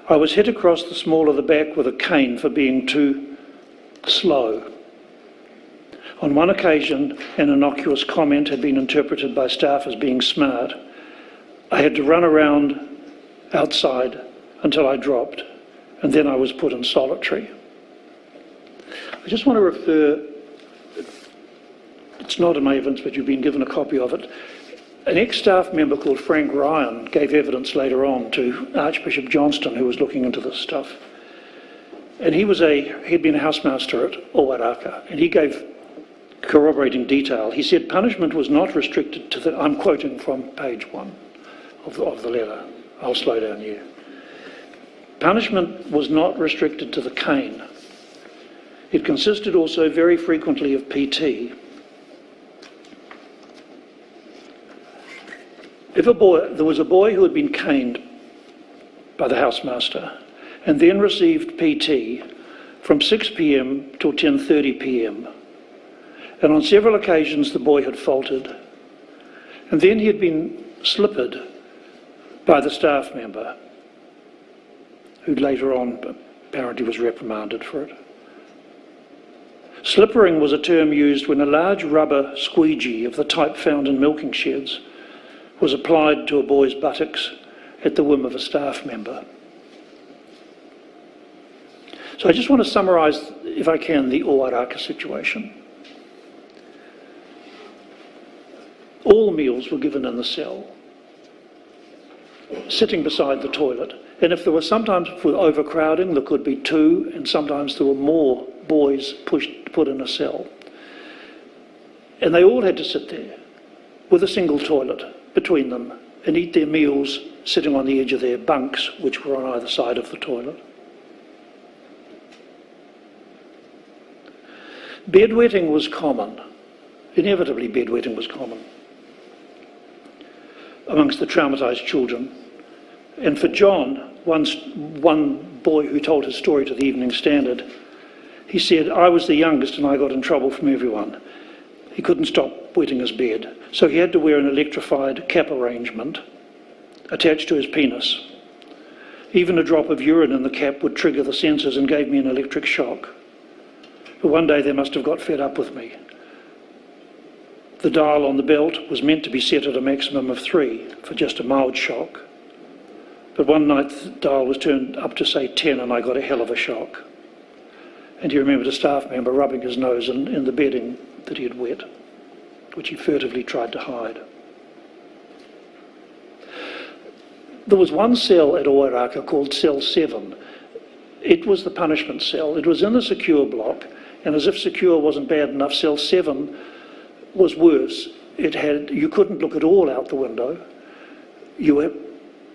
I was hit across the small of the back with a cane for being too slow. On one occasion, an innocuous comment had been interpreted by staff as being smart. I had to run around outside until I dropped, and then I was put in solitary. I just want to refer, it's not in my evidence, but you've been given a copy of it. An ex-staff member called Frank Ryan gave evidence later on to Archbishop Johnston, who was looking into this stuff. And he'd been a housemaster at Owairaka, and he gave corroborating detail. He said punishment was not restricted to the, I'm quoting from page 1 of the letter. I'll slow down here. Punishment was not restricted to the cane. It consisted also very frequently of PT. There was a boy who had been caned by the housemaster and then received PT from 6 p.m. till 10:30 p.m. And on several occasions the boy had faltered, and then he had been slippered by the staff member, who later on apparently was reprimanded for it. Slippering was a term used when a large rubber squeegee of the type found in milking sheds was applied to a boy's buttocks at the whim of a staff member. So I just want to summarise, if I can, the Owairaka situation. All meals were given in the cell, sitting beside the toilet. And if there was sometimes with overcrowding, there could be 2, and sometimes there were more boys put in a cell. And they all had to sit there with a single toilet between them and eat their meals sitting on the edge of their bunks, which were on either side of the toilet. Bedwetting was common. Inevitably, bedwetting was common amongst the traumatised children. And for John, one boy who told his story to the Evening Standard, he said, "I was the youngest and I got in trouble from everyone." He couldn't stop wetting his bed, so he had to wear an electrified cap arrangement attached to his penis. Even a drop of urine in the cap would trigger the sensors and gave me an electric shock. But one day they must have got fed up with me. The dial on the belt was meant to be set at a maximum of 3 for just a mild shock. But one night the dial was turned up to, say, 10, and I got a hell of a shock. And he remembered a staff member rubbing his nose in the bedding that he had wet, which he furtively tried to hide. There was one cell at Owairaka called Cell 7. It was the punishment cell. It was in the secure block, and as if secure wasn't bad enough, Cell 7 was worse. You couldn't look at all out the window.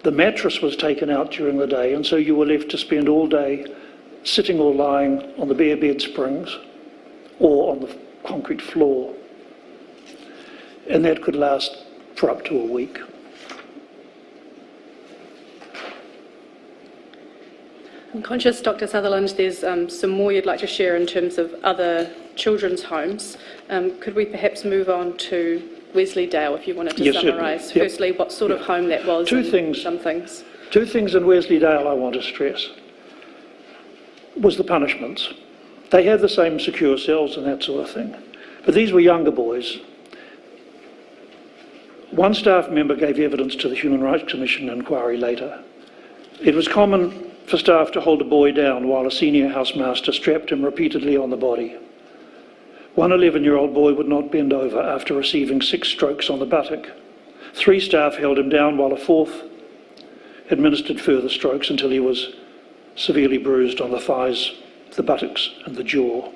The mattress was taken out during the day, and so you were left to spend all day sitting or lying on the bare bed springs or on the concrete floor. And that could last for up to a week. I'm conscious, Dr. Sutherland, there's some more you'd like to share in terms of other children's homes. Could we perhaps move on to Wesleydale, if you wanted to summarise? Yep. Firstly, what sort of home that was. Two things in Wesleydale I want to stress was the punishments. They had the same secure cells and that sort of thing, but these were younger boys. One staff member gave evidence to the Human Rights Commission inquiry later. It was common for staff to hold a boy down while a senior housemaster strapped him repeatedly on the body. One 11-year-old boy would not bend over after receiving 6 strokes on the buttock. 3 staff held him down while a 4th administered further strokes until he was severely bruised on the thighs, the buttocks and the jaw.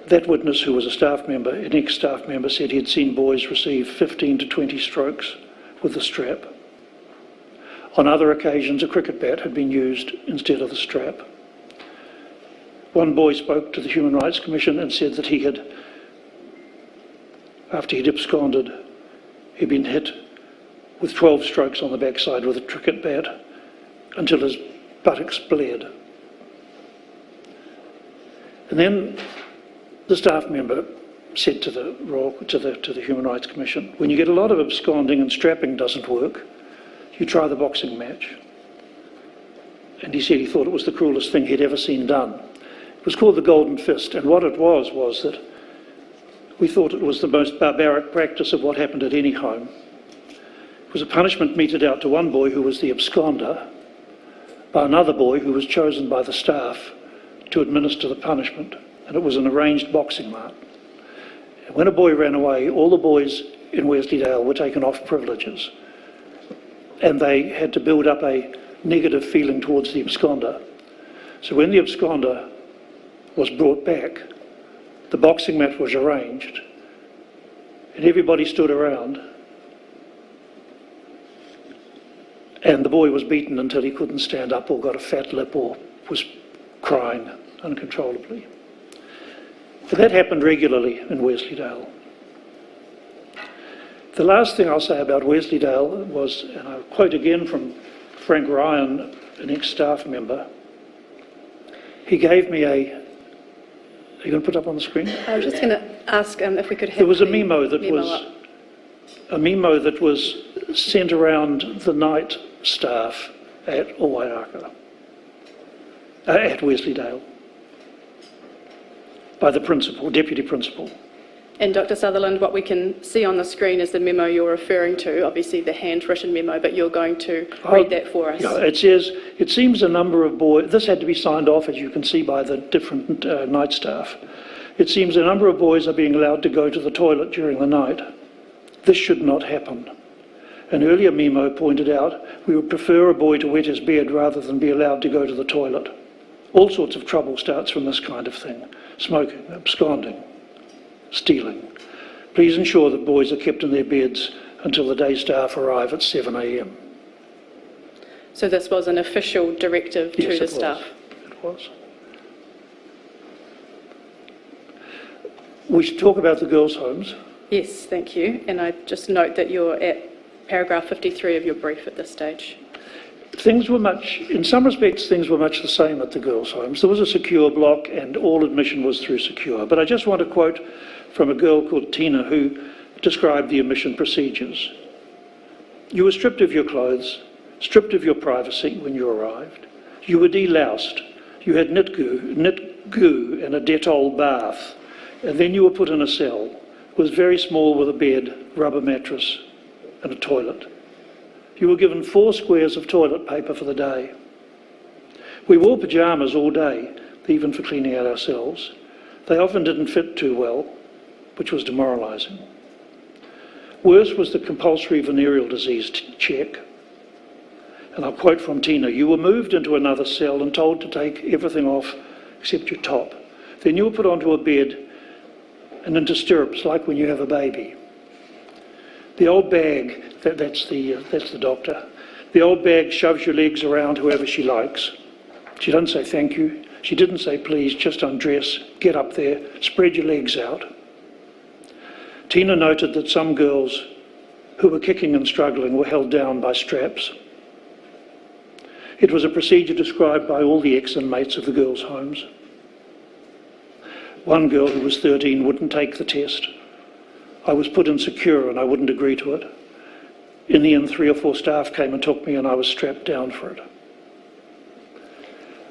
That witness, who was a staff member, an ex-staff member, said he had seen boys receive 15 to 20 strokes with the strap. On other occasions, a cricket bat had been used instead of the strap. One boy spoke to the Human Rights Commission and said that he had, after he'd absconded, he'd been hit with 12 strokes on the backside with a cricket bat until his buttocks bled. And then the staff member said to the Human Rights Commission, when you get a lot of absconding and strapping doesn't work, you try the boxing match. And he said he thought it was the cruelest thing he'd ever seen done. It was called the Golden Fist, and what it was that we thought it was the most barbaric practice of what happened at any home. It was a punishment meted out to one boy who was the absconder by another boy who was chosen by the staff to administer the punishment, and it was an arranged boxing match. And when a boy ran away, all the boys in Wensleydale were taken off privileges, and they had to build up a negative feeling towards the absconder. So when the absconder was brought back, the boxing match was arranged, and everybody stood around, and the boy was beaten until he couldn't stand up or got a fat lip or was crying uncontrollably. But that happened regularly in Wensleydale. The last thing I'll say about Wensleydale was, and I'll quote again from Frank Ryan, an ex-staff member, he gave me a, are you going to put up on the screen? I was just going to ask if we could have There was a the memo that was sent around the night staff at Waiaka, at Wensleydale, by the principal, deputy principal. And Dr. Sutherland, what we can see on the screen is the memo you're referring to, obviously the handwritten memo, but you're going to read that for us. Yeah, it says, it seems a number of boys, this had to be signed off, as you can see, by the different night staff. It seems a number of boys are being allowed to go to the toilet during the night. This should not happen. An earlier memo pointed out we would prefer a boy to wet his bed rather than be allowed to go to the toilet. All sorts of trouble starts from this kind of thing. Smoking, absconding, stealing. Please ensure that boys are kept in their beds until the day staff arrive at 7 a.m. So this was an official directive to the staff? It was. We should talk about the girls' homes. Yes, thank you. And I just note that you're at paragraph 53 of your brief at this stage. Things were in some respects, things were much the same at the girls' homes. There was a secure block and all admission was through secure. But I just want to quote from a girl called Tina who described the admission procedures. You were stripped of your clothes, stripped of your privacy when you arrived. You were deloused. You had knit goo and a Dettol bath. And then you were put in a cell. It was very small with a bed, rubber mattress and a toilet. You were given 4 squares of toilet paper for the day. We wore pyjamas all day, even for cleaning out ourselves. They often didn't fit too well, which was demoralising. Worse was the compulsory venereal disease check. And I'll quote from Tina, you were moved into another cell and told to take everything off except your top. Then you were put onto a bed and into stirrups like when you have a baby. The old bag, that's the doctor. The old bag shoves your legs around whoever she likes. She doesn't say thank you. She didn't say please, just undress, get up there, spread your legs out. Tina noted that some girls who were kicking and struggling were held down by straps. It was a procedure described by all the ex-inmates of the girls' homes. One girl who was 13 wouldn't take the test. I was put in secure and I wouldn't agree to it. In the end, 3 or 4 staff came and took me and I was strapped down for it.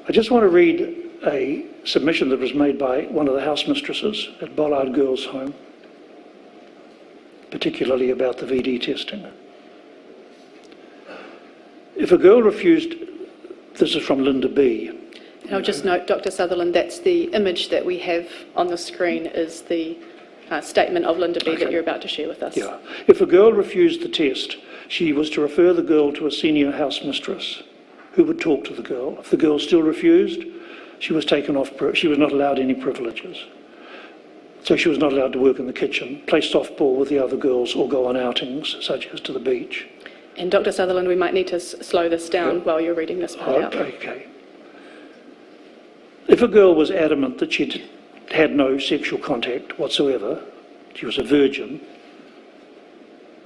I just want to read a submission that was made by one of the house mistresses at Bollard Girls' Home, particularly about the VD testing. If a girl refused, this is from Linda B. And I'll just note, Dr. Sutherland, that's the image that we have on the screen is the statement of Linda B that you're about to share with us. Yeah. If a girl refused the test, she was to refer the girl to a senior house mistress who would talk to the girl. If the girl still refused, she was taken off, she was not allowed any privileges. So she was not allowed to work in the kitchen, play softball with the other girls, or go on outings, such as to the beach. And Dr. Sutherland, we might need to slow this down while you're reading this part out. Okay. If a girl was adamant that she'd had no sexual contact whatsoever, she was a virgin,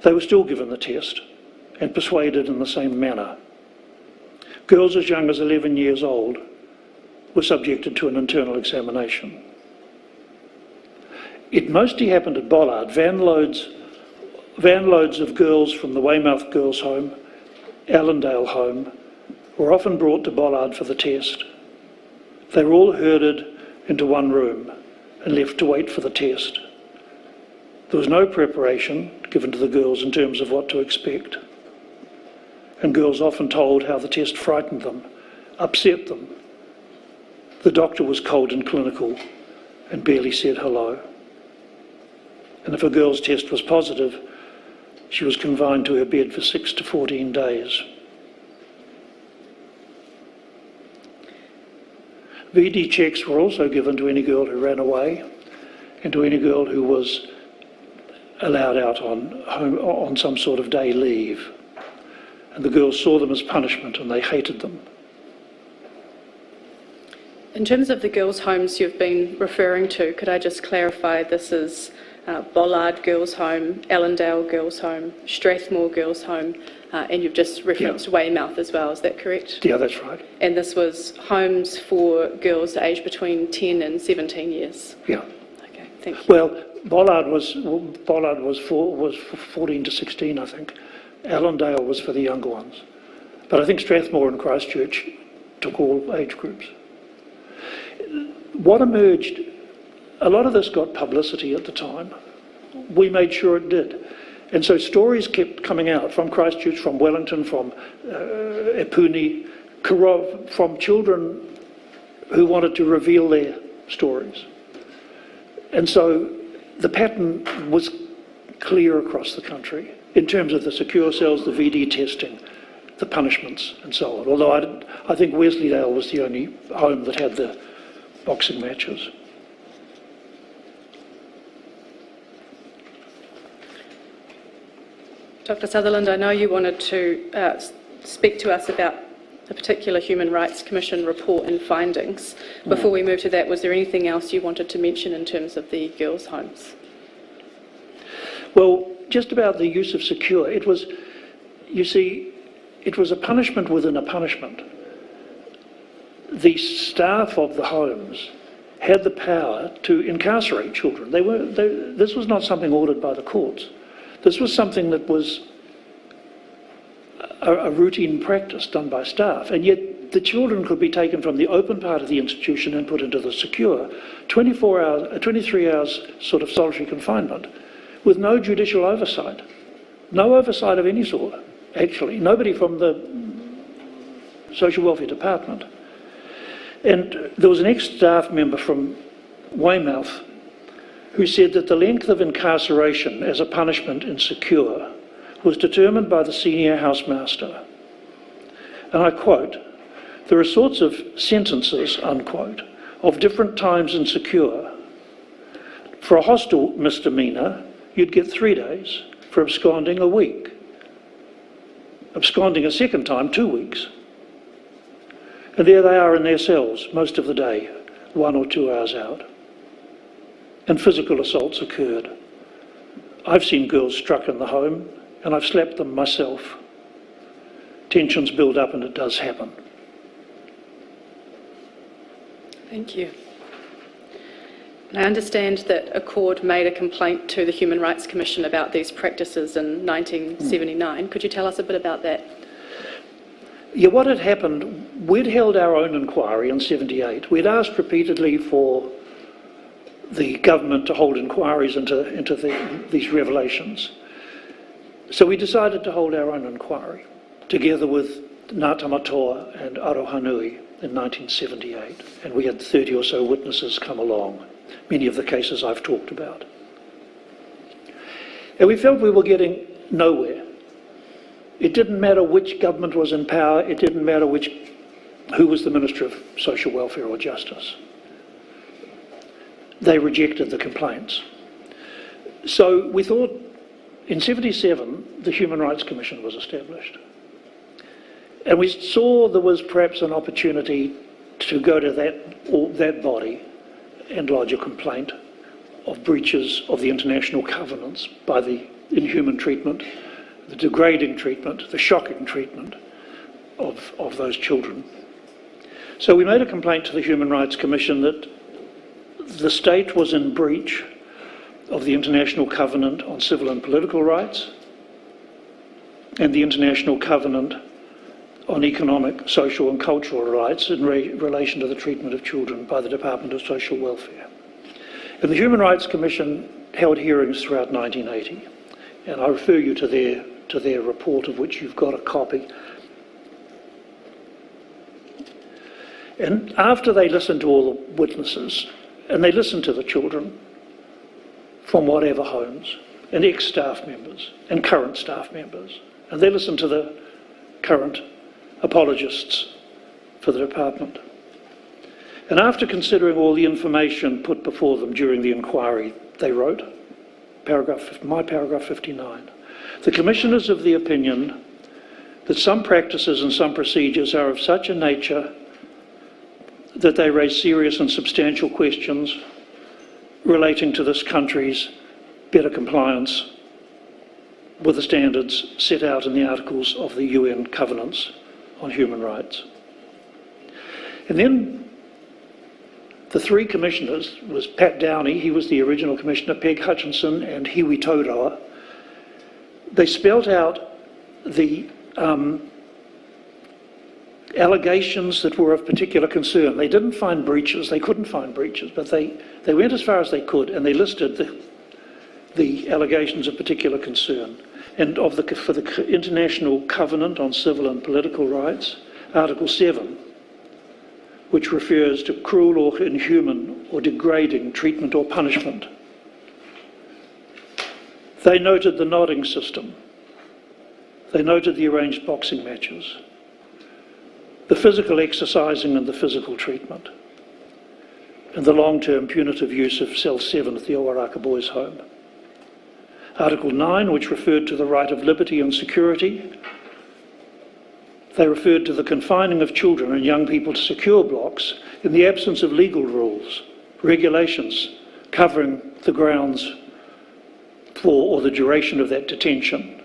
they were still given the test and persuaded in the same manner. Girls as young as 11 years old were subjected to an internal examination. It mostly happened at Bollard. Van loads of girls from the Weymouth Girls' Home, Allendale Home, were often brought to Bollard for the test. They were all herded into one room and left to wait for the test. There was no preparation given to the girls in terms of what to expect. And girls often told how the test frightened them, upset them. The doctor was cold and clinical and barely said hello. And if a girl's test was positive, she was confined to her bed for 6 to 14 days. VD checks were also given to any girl who ran away and to any girl who was allowed out on some sort of day leave. And the girls saw them as punishment and they hated them. In terms of the girls' homes you've been referring to, could I just clarify this is Bollard Girls' Home, Allendale Girls' Home, Strathmore Girls' Home, and you've just referenced Weymouth as well, is that correct? Yeah, that's right. And this was homes for girls aged between 10 and 17 years? Yeah. Okay, thank you. Well, Bollard was for 14 to 16, I think. Allendale was for the younger ones. But I think Strathmore and Christchurch took all age groups. What emerged, a lot of this got publicity at the time. We made sure it did. And so stories kept coming out from Christchurch, from Wellington, from Epuni, Karov, from children who wanted to reveal their stories. And so the pattern was clear across the country in terms of the secure cells, the VD testing, the punishments and so on. Although I think Wesleydale was the only home that had the boxing matches. Dr. Sutherland, I know you wanted to speak to us about a particular Human Rights Commission report and findings. Before we move to that, was there anything else you wanted to mention in terms of the girls' homes? Well, just about the use of secure, it was, you see, it was a punishment within a punishment. The staff of the homes had the power to incarcerate children. This was not something ordered by the courts. This was something that was a routine practice done by staff, and yet the children could be taken from the open part of the institution and put into the secure 23 hours sort of solitary confinement with no judicial oversight. No oversight of any sort, actually. Nobody from the Social Welfare Department. And there was an ex-staff member from Weymouth who said that the length of incarceration as a punishment in secure was determined by the senior housemaster. And I quote, "There are sorts of sentences," unquote, "of different times in secure. For a hostel misdemeanour, you'd get 3 days. For absconding, a week. Absconding a second time, 2 weeks. And there they are in their cells most of the day, 1 or 2 hours out. And physical assaults occurred. I've seen girls struck in the home, and I've slapped them myself. Tensions build up, and it does happen." Thank you. And I understand that Accord made a complaint to the Human Rights Commission about these practices in 1979. Could you tell us a bit about that? Yeah, what had happened, we'd held our own inquiry in 78. We'd asked repeatedly for the government to hold inquiries into these revelations. So we decided to hold our own inquiry, together with Ngā Tamatoa and Arohanui in 1978. And we had 30 or so witnesses come along, many of the cases I've talked about. And we felt we were getting nowhere. It didn't matter which government was in power, it didn't matter who was the Minister of Social Welfare or Justice. They rejected the complaints. So we thought in 1977 the Human Rights Commission was established. And we saw there was perhaps an opportunity to go to that body and lodge a complaint of breaches of the international covenants by the inhuman treatment, the degrading treatment, the shocking treatment of those children. So we made a complaint to the Human Rights Commission that the state was in breach of the International Covenant on Civil and Political Rights and the International Covenant on Economic, Social and Cultural Rights in relation to the treatment of children by the Department of Social Welfare. And the Human Rights Commission held hearings throughout 1980, and I refer you to their report, of which you've got a copy. And after they listened to all the witnesses, and they listened to the children from whatever homes, and ex-staff members and current staff members, and they listened to the current apologists for the department. And after considering all the information put before them during the inquiry, they wrote, paragraph 59, the Commission is of the opinion that some practices and some procedures are of such a nature that they raise serious and substantial questions relating to this country's better compliance with the standards set out in the articles of the UN Covenants on Human Rights. And then the three commissioners was Pat Downey, he was the original commissioner, Peg Hutchinson and Hiwi Tauroa. They spelt out the allegations that were of particular concern. They didn't find breaches, they couldn't find breaches, but they went as far as they could and they listed the allegations of particular concern. And for the International Covenant on Civil and Political Rights, Article 7, which refers to cruel or inhuman or degrading treatment or punishment. They noted the nodding system. They noted the arranged boxing matches, the physical exercising and the physical treatment, and the long-term punitive use of Cell 7 at the Owaraka Boys' Home. Article 9, which referred to the right of liberty and security. They referred to the confining of children and young people to secure blocks in the absence of legal rules, regulations covering the grounds for or the duration of that detention,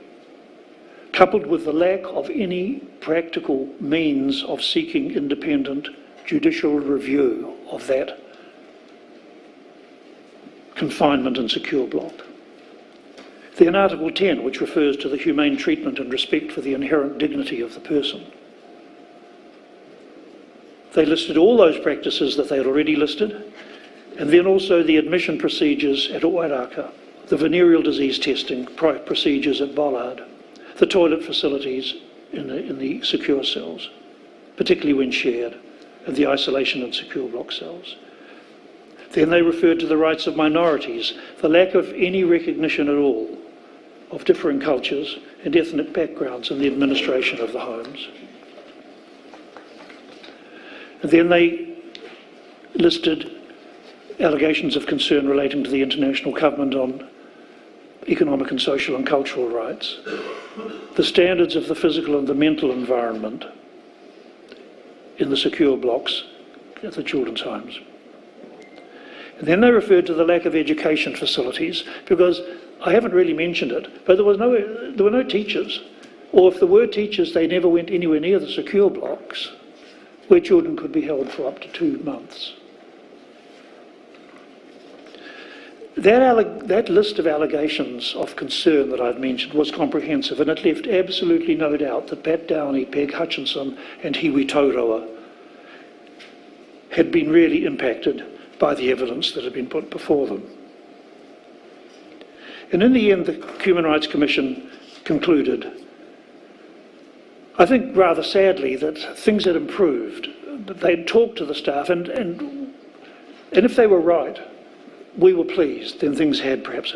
coupled with the lack of any practical means of seeking independent judicial review of that confinement and secure block. Then Article 10, which refers to the humane treatment and respect for the inherent dignity of the person. They listed all those practices that they had already listed, and then also the admission procedures at Owaraka, the venereal disease testing procedures at Bollard, the toilet facilities in the secure cells, particularly when shared, and the isolation and secure block cells. Then they referred to the rights of minorities, the lack of any recognition at all of differing cultures and ethnic backgrounds in the administration of the homes. And then they listed allegations of concern relating to the International Covenant on Economic and Social and Cultural Rights, the standards of the physical and the mental environment in the secure blocks at the children's homes. And then they referred to the lack of education facilities, because I haven't really mentioned it, but there were no teachers, or if there were teachers, they never went anywhere near the secure blocks where children could be held for up to 2 months. That list of allegations of concern that I've mentioned was comprehensive, and it left absolutely no doubt that Pat Downey, Peg Hutchinson and Hiwi Tauroa had been really impacted by the evidence that had been put before them. And in the end, the Human Rights Commission concluded, I think rather sadly, that things had improved. They'd talked to the staff, and if they were right, we were pleased, then things had perhaps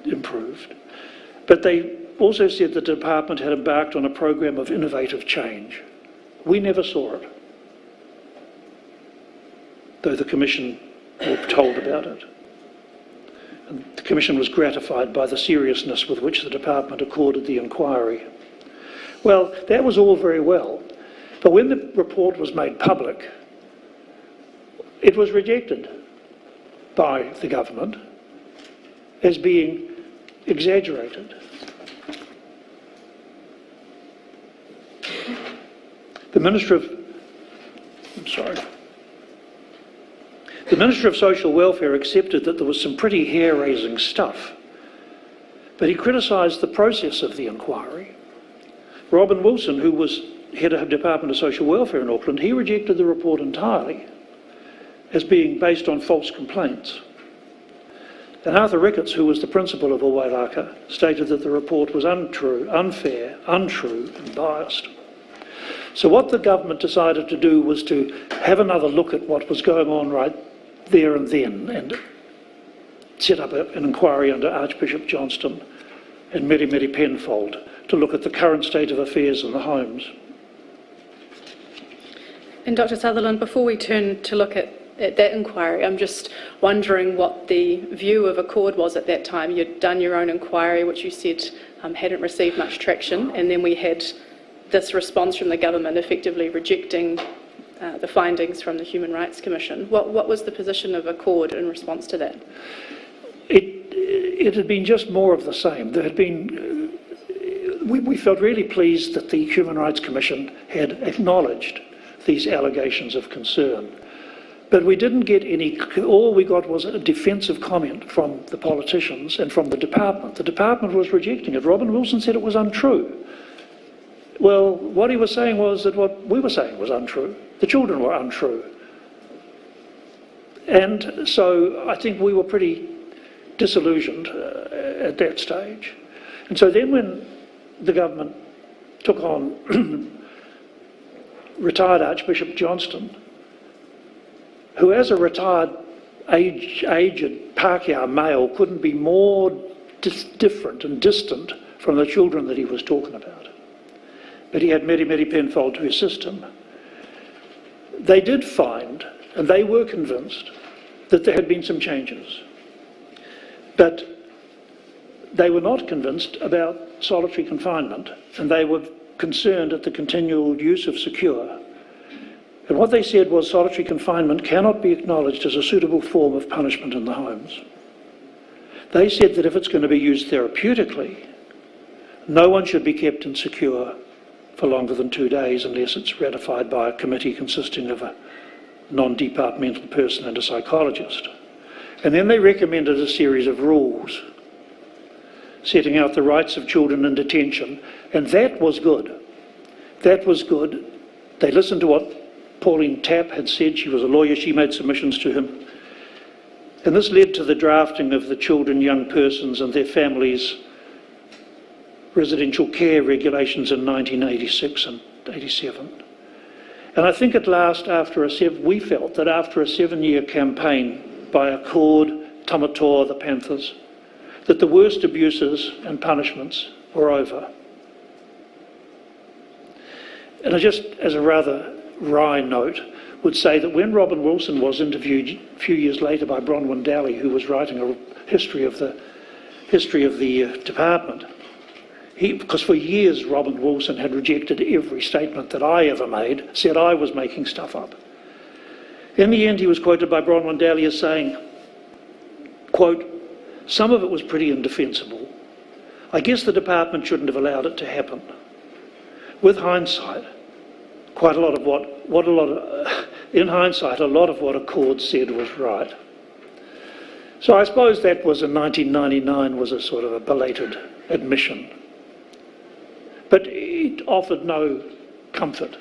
improved. But they also said the department had embarked on a program of innovative change. We never saw it, though the Commission were told about it. And the Commission was gratified by the seriousness with which the department accorded the inquiry. Well, that was all very well, but when the report was made public, it was rejected by the government as being exaggerated. The Minister of Social Welfare accepted that there was some pretty hair-raising stuff, but he criticised the process of the inquiry. Robin Wilson, who was head of Department of Social Welfare in Auckland, he rejected the report entirely as being based on false complaints. And Arthur Ricketts, who was the principal of Wairaka, stated that the report was untrue, unfair, untrue and biased. So what the government decided to do was to have another look at what was going on right there and then and set up an inquiry under Archbishop Johnston and Mary Penfold to look at the current state of affairs in the homes. And Dr. Sutherland, before we turn to look at that inquiry, I'm just wondering what the view of Accord was at that time. You'd done your own inquiry, which you said hadn't received much traction, and then we had this response from the government effectively rejecting the findings from the Human Rights Commission. What was the position of Accord in response to that? It had been just more of the same. There had been, we felt really pleased that the Human Rights Commission had acknowledged these allegations of concern. But we didn't get any, all we got was a defensive comment from the politicians and from the department. The department was rejecting it. Robin Wilson said it was untrue. Well, what he was saying was that what we were saying was untrue. The children were untrue. And so I think we were pretty disillusioned at that stage. And so then when the government took on retired Archbishop Johnston, who as a retired aged Pākehā male couldn't be more different and distant from the children that he was talking about. But he had Mary Penfold to assist him. They did find, and they were convinced, that there had been some changes. But they were not convinced about solitary confinement, and they were concerned at the continual use of secure. And what they said was solitary confinement cannot be acknowledged as a suitable form of punishment in the homes. They said that if it's going to be used therapeutically, no one should be kept in secure for longer than 2 days unless it's ratified by a committee consisting of a non-departmental person and a psychologist. And then they recommended a series of rules setting out the rights of children in detention, and that was good. That was good. They listened to what Pauline Tapp had said. She was a lawyer. She made submissions to him. And this led to the drafting of the Children, Young Persons and Their Families Residential Care Regulations in 1986 and 87. And I think at last, we felt that after a 7-year campaign by Accord, Tamatoa, the Panthers, that the worst abuses and punishments were over. And I just, as a rather wry note, would say that when Robin Wilson was interviewed a few years later by Bronwyn Daly, who was writing a history of the department, because for years Robin Wilson had rejected every statement that I ever made, said I was making stuff up. In the end, he was quoted by Bronwyn Daly as saying, quote, "Some of it was pretty indefensible. I guess the department shouldn't have allowed it to happen. With hindsight, in hindsight, a lot of what Accord said was right." So I suppose that was in 1999 was a sort of a belated admission. But it offered no comfort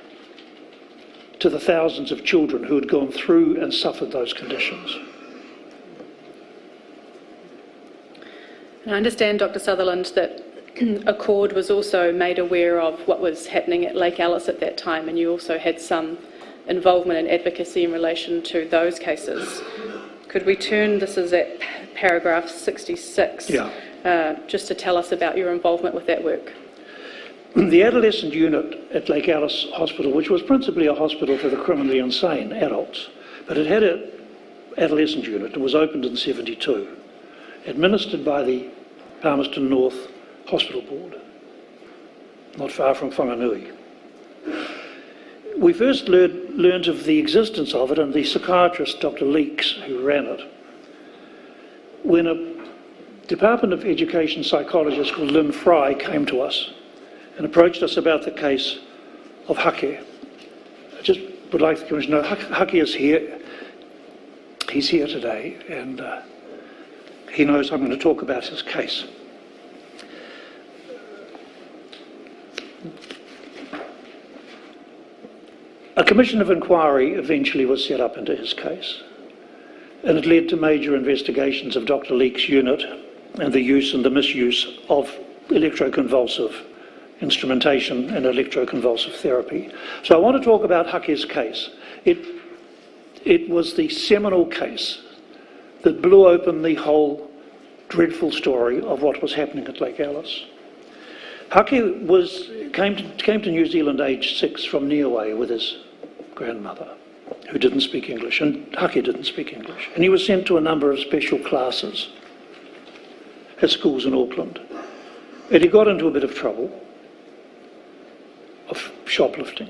to the thousands of children who had gone through and suffered those conditions. And I understand, Dr. Sutherland, that Accord was also made aware of what was happening at Lake Alice at that time, and you also had some involvement and advocacy in relation to those cases. Could we turn, this is at paragraph 66, just to tell us about your involvement with that work. The adolescent unit at Lake Alice Hospital, which was principally a hospital for the criminally insane adults, but it had an adolescent unit. It was opened in '72, administered by the Palmerston North Hospital Board, not far from Whanganui. We first learned of the existence of it and the psychiatrist, Dr. Leeks, who ran it, when a Department of Education psychologist called Lynn Fry came to us and approached us about the case of Hake. I just would like the Commission to know, Hake is here. He's here today, and he knows I'm going to talk about his case. A commission of inquiry eventually was set up into his case, and it led to major investigations of Dr. Leeks' unit and the use and the misuse of electroconvulsive instrumentation and electroconvulsive therapy. So I want to talk about Hake's case. It was the seminal case that blew open the whole dreadful story of what was happening at Lake Alice. Hake came to New Zealand aged 6 from Niue with his grandmother, who didn't speak English, and Hake didn't speak English. And he was sent to a number of special classes at schools in Auckland. And he got into a bit of trouble of shoplifting,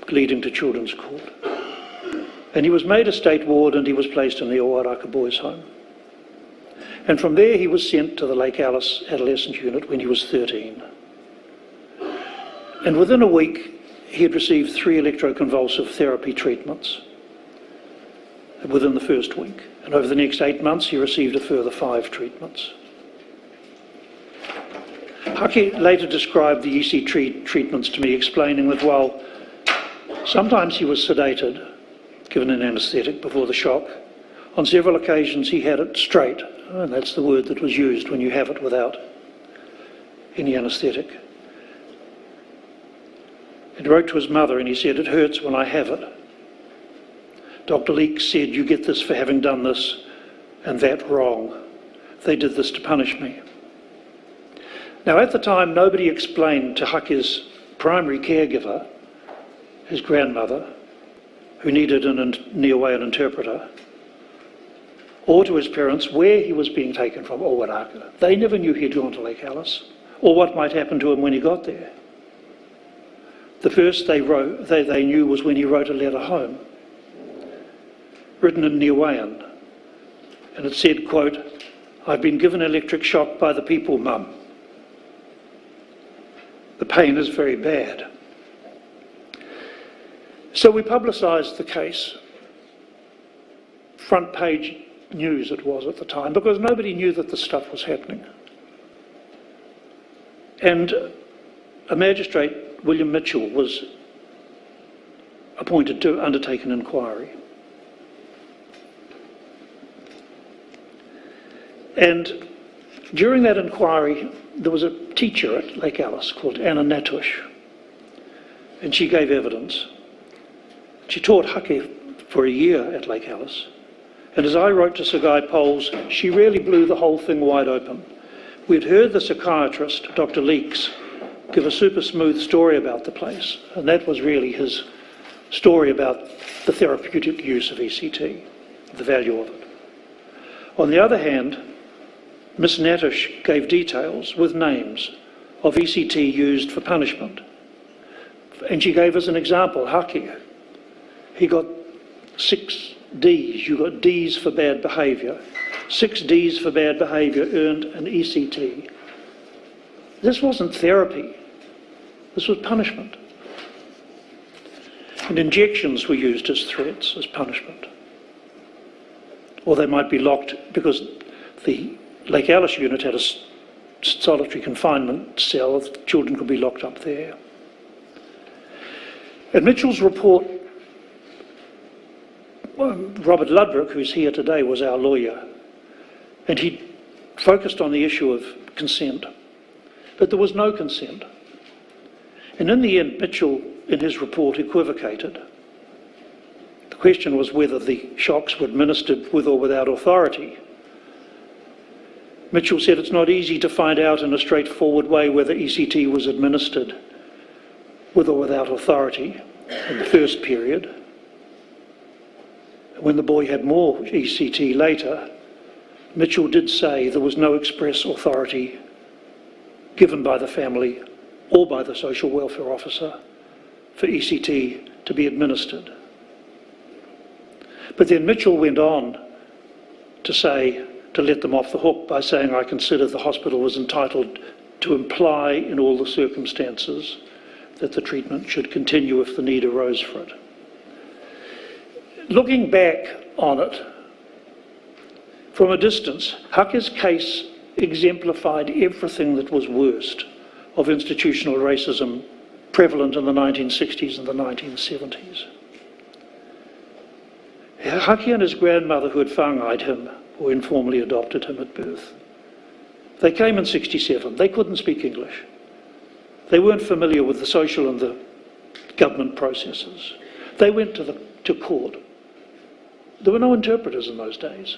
leading to children's court. And he was made a state ward and he was placed in the Oaraka Boys' Home. And from there he was sent to the Lake Alice Adolescent Unit when he was 13. And within a week he had received 3 electroconvulsive therapy treatments within the first week. And over the next 8 months he received a further 5 treatments. Hake later described the EC treatments to me, explaining that while sometimes he was sedated, given an anaesthetic before the shock, on several occasions he had it straight, and that's the word that was used when you have it without any anaesthetic. He wrote to his mother and he said, "It hurts when I have it. Dr. Leeks said, you get this for having done this and that wrong. They did this to punish me." Now, at the time, nobody explained to Hake's primary caregiver, his grandmother, who needed an interpreter, or to his parents where he was being taken from, Oaraka. They never knew he'd gone to Lake Alice, or what might happen to him when he got there. The first they knew was when he wrote a letter home, written in Niuean, and it said, quote, "I've been given electric shock by the people, Mum. The pain is very bad." So we publicised the case. Front page news it was at the time, because nobody knew that this stuff was happening. And a magistrate, William Mitchell, was appointed to undertake an inquiry. And during that inquiry, there was a teacher at Lake Alice called Anna Natush, and she gave evidence. She taught Hake for a year at Lake Alice, and as I wrote to Sir Guy Poles, she really blew the whole thing wide open. We'd heard the psychiatrist, Dr. Leeks, give a super smooth story about the place, and that was really his story about the therapeutic use of ECT, the value of it. On the other hand, Miss Natush gave details with names of ECT used for punishment. And she gave us an example, Hake. He got 6 Ds. You got Ds for bad behaviour. 6 Ds for bad behaviour earned an ECT. This wasn't therapy. This was punishment. And injections were used as threats, as punishment. Or they might be locked, because the Lake Alice unit had a solitary confinement cell. Children could be locked up there. In Mitchell's report, Robert Ludbrook, who's here today, was our lawyer, and he focused on the issue of consent. But there was no consent. And in the end, Mitchell, in his report, equivocated. The question was whether the shocks were administered with or without authority. Mitchell said it's not easy to find out in a straightforward way whether ECT was administered with or without authority in the first period. When the boy had more ECT later, Mitchell did say there was no express authority given by the family or by the social welfare officer for ECT to be administered. But then Mitchell went on to say, to let them off the hook by saying, I consider the hospital was entitled to imply in all the circumstances that the treatment should continue if the need arose for it. Looking back on it, from a distance, Hake's case exemplified everything that was worst of institutional racism prevalent in the 1960s and the 1970s. Hake and his grandmother, who had whāngai him, or informally adopted him at birth, they came in 67. They couldn't speak English. They weren't familiar with the social and the government processes. They went to court. There were no interpreters in those days.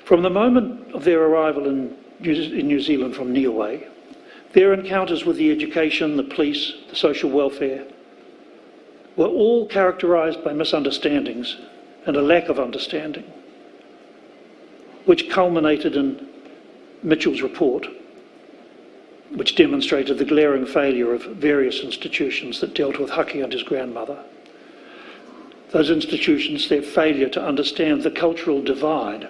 From the moment of their arrival in New Zealand from Niue, their encounters with the education, the police, the social welfare were all characterised by misunderstandings and a lack of understanding, which culminated in Mitchell's report, which demonstrated the glaring failure of various institutions that dealt with Hake and his grandmother. Those institutions, their failure to understand the cultural divide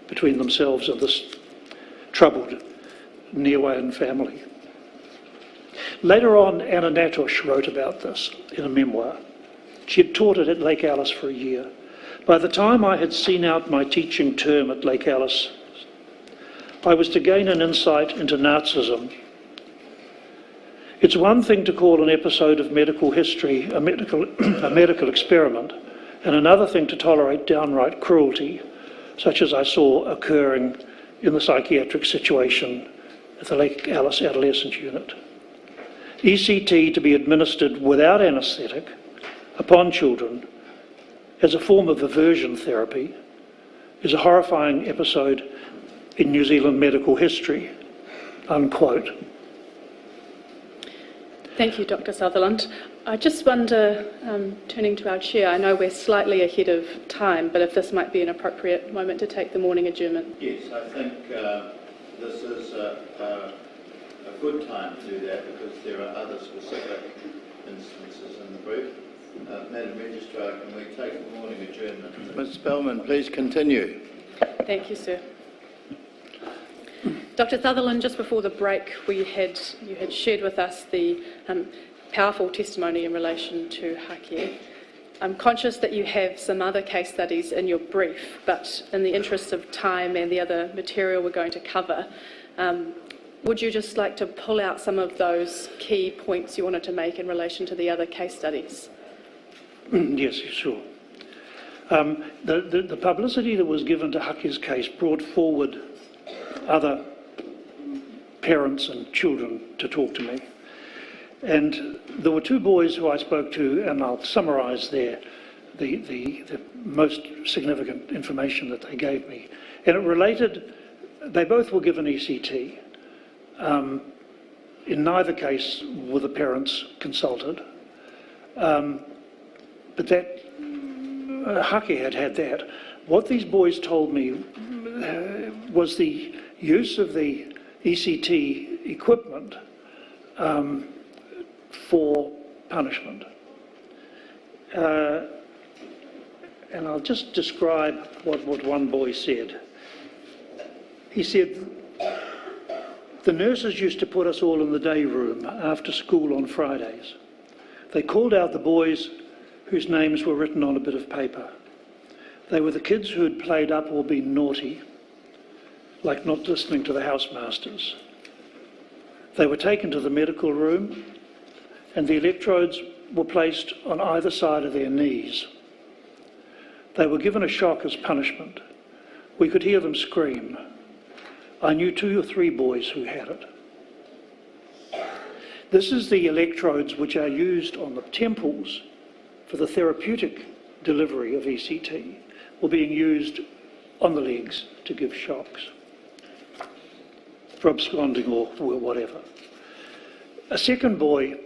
between themselves and this troubled Niuean family. Later on, Anna Natush wrote about this in a memoir. She had taught it at Lake Alice for a year. By the time I had seen out my teaching term at Lake Alice, I was to gain an insight into Nazism. It's one thing to call an episode of medical history a medical experiment, and another thing to tolerate downright cruelty, such as I saw occurring in the psychiatric situation at the Lake Alice Adolescent Unit. ECT to be administered without anaesthetic upon children as a form of aversion therapy is a horrifying episode in New Zealand medical history, unquote. Thank you, Dr. Sutherland. I just wonder, turning to our chair, I know we're slightly ahead of time, but if this might be an appropriate moment to take the morning adjournment. Yes, I think this is a good time to do that because there are other specific instances in the brief. Madam Registrar, can we take the morning adjournment? Ms. Spellman, please continue. Thank you, sir. Dr. Sutherland, just before the break, you had shared with us the powerful testimony in relation to Hake. I'm conscious that you have some other case studies in your brief, but in the interest of time and the other material we're going to cover, would you just like to pull out some of those key points you wanted to make in relation to the other case studies? Yes, sure. The publicity that was given to Hake's case brought forward other parents and children to talk to me. And there were two boys who I spoke to, and I'll summarise the most significant information that they gave me. And it related, they both were given ECT. In neither case were the parents consulted. But that, Hake had that. What these boys told me was the use of the ECT equipment for punishment. And I'll just describe what one boy said. He said, the nurses used to put us all in the day room after school on Fridays. They called out the boys whose names were written on a bit of paper. They were the kids who had played up or been naughty, like not listening to the housemasters. They were taken to the medical room and the electrodes were placed on either side of their knees. They were given a shock as punishment. We could hear them scream. I knew 2 or 3 boys who had it. This is the electrodes which are used on the temples for the therapeutic delivery of ECT, were being used on the legs to give shocks for absconding or whatever. A second boy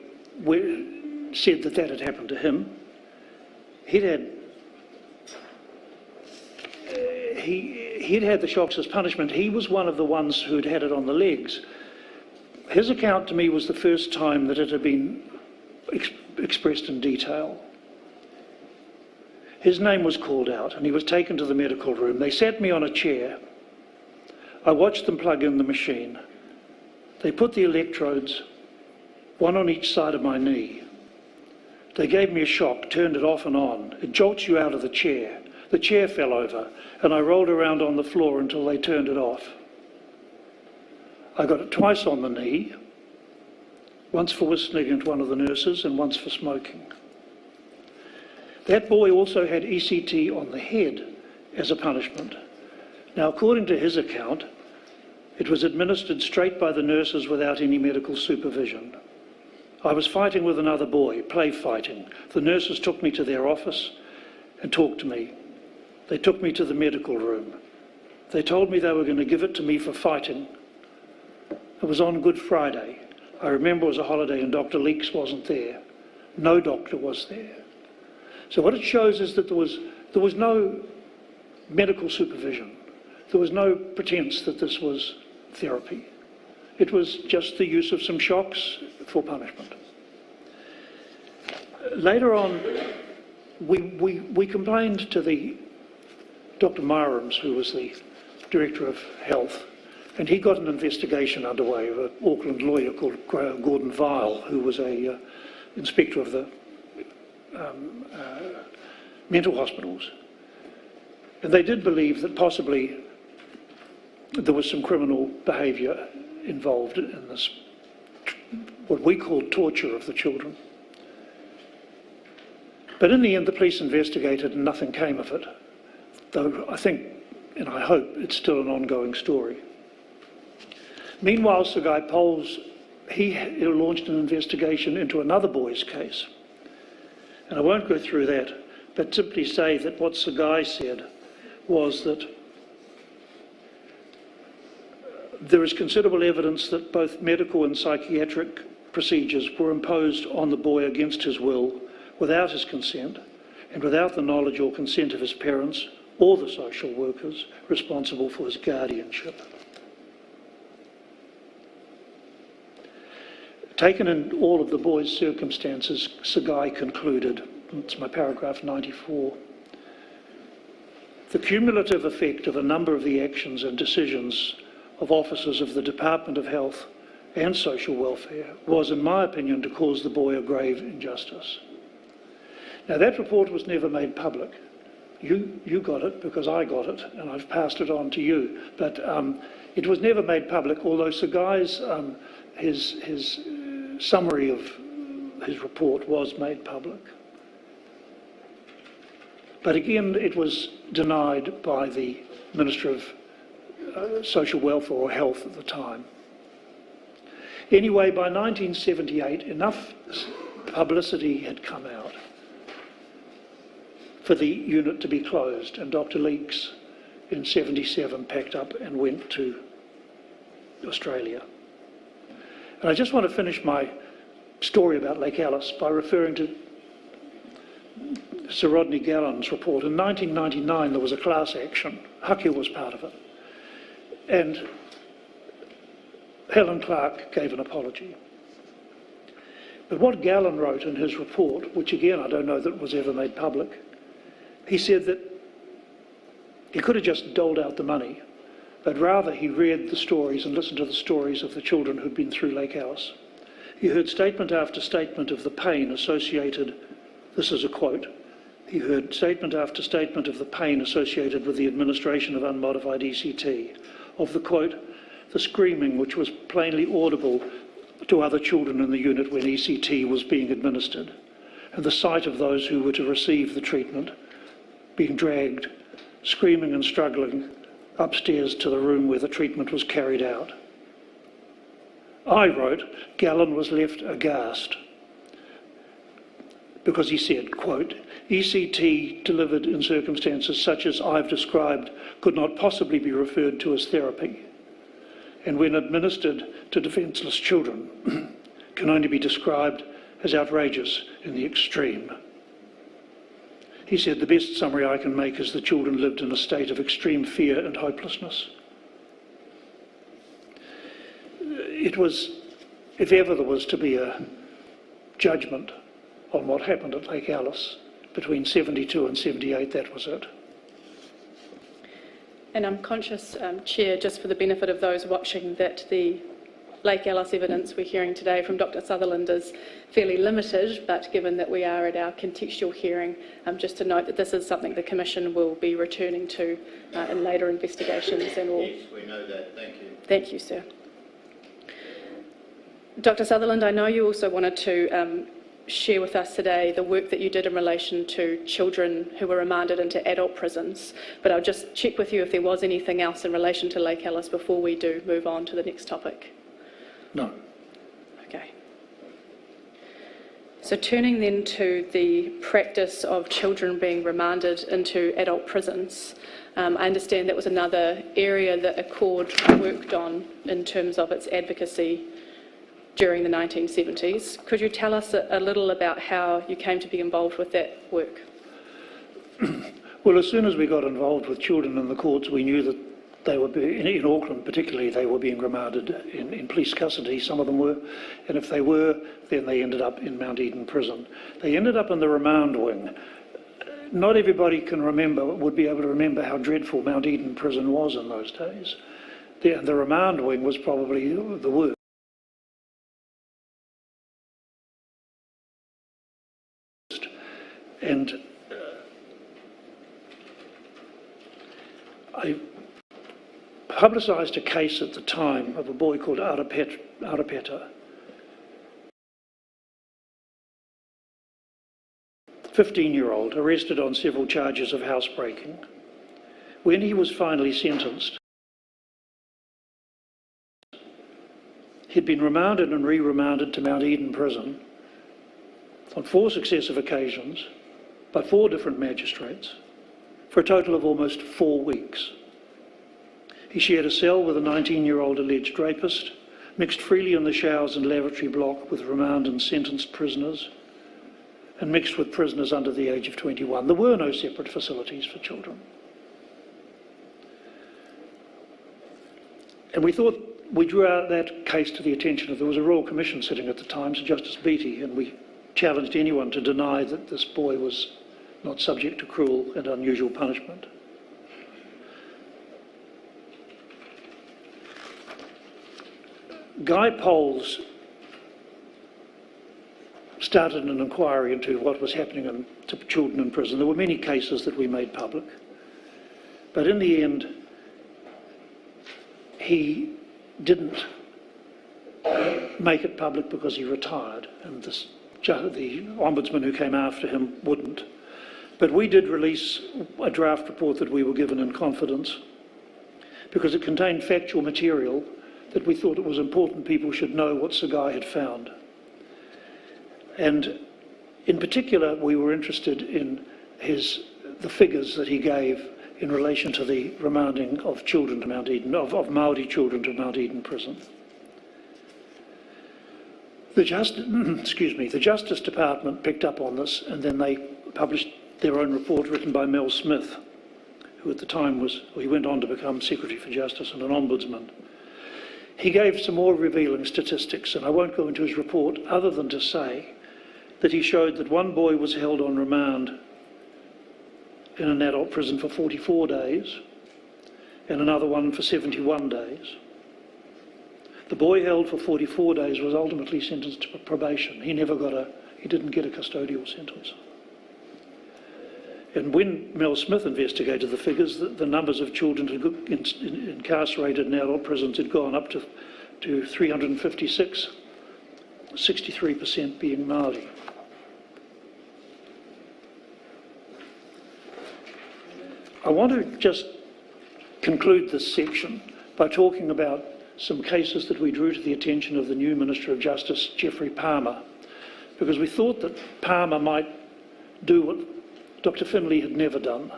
said that had happened to him. He'd had the shocks as punishment. He was one of the ones who'd had it on the legs. His account to me was the first time that it had been expressed in detail. His name was called out and he was taken to the medical room. They sat me on a chair. I watched them plug in the machine. They put the electrodes, one on each side of my knee. They gave me a shock, turned it off and on. It jolts you out of the chair. The chair fell over and I rolled around on the floor until they turned it off. I got it twice on the knee, once for whistling at one of the nurses and once for smoking. That boy also had ECT on the head as a punishment. Now, according to his account, it was administered straight by the nurses without any medical supervision. I was fighting with another boy, play fighting. The nurses took me to their office and talked to me. They took me to the medical room. They told me they were going to give it to me for fighting. It was on Good Friday. I remember it was a holiday and Dr. Leeks wasn't there. No doctor was there. So what it shows is that there was no medical supervision. There was no pretense that this was therapy. It was just the use of some shocks for punishment. Later on, we complained to the Dr. Myrams, who was the Director of Health, and he got an investigation underway of an Auckland lawyer called Gordon Vile, who was a inspector of the mental hospitals. And they did believe that possibly there was some criminal behaviour involved in this, what we called torture of the children. But in the end, the police investigated and nothing came of it, though I think, and I hope, it's still an ongoing story. Meanwhile, Sir Guy Poles, he launched an investigation into another boy's case. And I won't go through that, but simply say that what Sir Guy said was that there is considerable evidence that both medical and psychiatric procedures were imposed on the boy against his will, without his consent, and without the knowledge or consent of his parents or the social workers responsible for his guardianship. Taken in all of the boy's circumstances, Sir Guy concluded, it's my paragraph 94, the cumulative effect of a number of the actions and decisions of officers of the Department of Health and Social Welfare was, in my opinion, to cause the boy a grave injustice. Now, that report was never made public. You got it because I got it, and I've passed it on to you. But it was never made public, although Sir Guy's his summary of his report was made public. But again, it was denied by the Minister of Social Welfare or Health at the time. Anyway, by 1978, enough publicity had come out for the unit to be closed, and Dr. Leeks in 77 packed up and went to Australia. And I just want to finish my story about Lake Alice by referring to Sir Rodney Gallen's report. In 1999 there was a class action. Haku was part of it. And Helen Clark gave an apology. But what Gallen wrote in his report, which again I don't know that was ever made public, he said that he could have just doled out the money, but rather he read the stories and listened to the stories of the children who'd been through Lake Alice. He heard statement after statement of the pain associated, this is a quote, he heard statement after statement of the pain associated with the administration of unmodified ECT, of the quote, the screaming which was plainly audible to other children in the unit when ECT was being administered, and the sight of those who were to receive the treatment being dragged, screaming and struggling upstairs to the room where the treatment was carried out. I wrote, Gallen was left aghast because he said, quote, ECT delivered in circumstances such as I've described could not possibly be referred to as therapy, and when administered to defenceless children can only be described as outrageous in the extreme. He said, the best summary I can make is the children lived in a state of extreme fear and hopelessness. It was, if ever there was to be a judgment on what happened at Lake Alice between 72 and 78, that was it. And I'm conscious, Chair, just for the benefit of those watching, that the Lake Alice evidence we're hearing today from Dr Sutherland is fairly limited, but given that we are at our contextual hearing, just to note that this is something the Commission will be returning to in later investigations and all. Yes, we know that. Thank you. Thank you, sir. Dr Sutherland, I know you also wanted to share with us today the work that you did in relation to children who were remanded into adult prisons, but I'll just check with you if there was anything else in relation to Lake Alice before we do move on to the next topic. No. Okay. So turning then to the practice of children being remanded into adult prisons, I understand that was another area that Accord worked on in terms of its advocacy during the 1970s. Could you tell us a little about how you came to be involved with that work? Well, as soon as we got involved with children in the courts, we knew that they were in Auckland particularly, they were being remanded in police custody, some of them were, and if they were, then they ended up in Mount Eden prison. They ended up in the remand wing. Not everybody would be able to remember how dreadful Mount Eden prison was in those days. The remand wing was probably the worst. And I publicised a case at the time of a boy called Arapeta, 15-year-old, arrested on several charges of housebreaking. When he was finally sentenced, he'd been remanded and re-remanded to Mount Eden prison on 4 successive occasions by 4 different magistrates for a total of almost 4 weeks. He shared a cell with a 19-year-old alleged rapist, mixed freely in the showers and lavatory block with remand and sentenced prisoners, and mixed with prisoners under the age of 21. There were no separate facilities for children. And we thought, we drew out that case to the attention of, there was a Royal Commission sitting at the time, Sir Justice Beattie, and we challenged anyone to deny that this boy was not subject to cruel and unusual punishment. Guy Poles started an inquiry into what was happening to children in prison. There were many cases that we made public, but in the end, he didn't make it public because he retired, and the Ombudsman who came after him wouldn't. But we did release a draft report that we were given in confidence because it contained factual material that we thought it was important people should know what Sir Guy had found. And in particular, we were interested in the figures that he gave in relation to the remanding of children to Mount Eden, of Māori children to Mount Eden prison. The Justice Department picked up on this, and then they published their own report written by Mel Smith, who at the time he went on to become Secretary for Justice and an Ombudsman. He gave some more revealing statistics, and I won't go into his report other than to say that he showed that one boy was held on remand in an adult prison for 44 days and another one for 71 days. The boy held for 44 days was ultimately sentenced to probation. He didn't get a custodial sentence. And when Mel Smith investigated the figures, the numbers of children incarcerated in adult prisons had gone up to 356, 63% being Māori. I want to just conclude this section by talking about some cases that we drew to the attention of the new Minister of Justice, Geoffrey Palmer, because we thought that Palmer might do what Dr. Finlay had never done,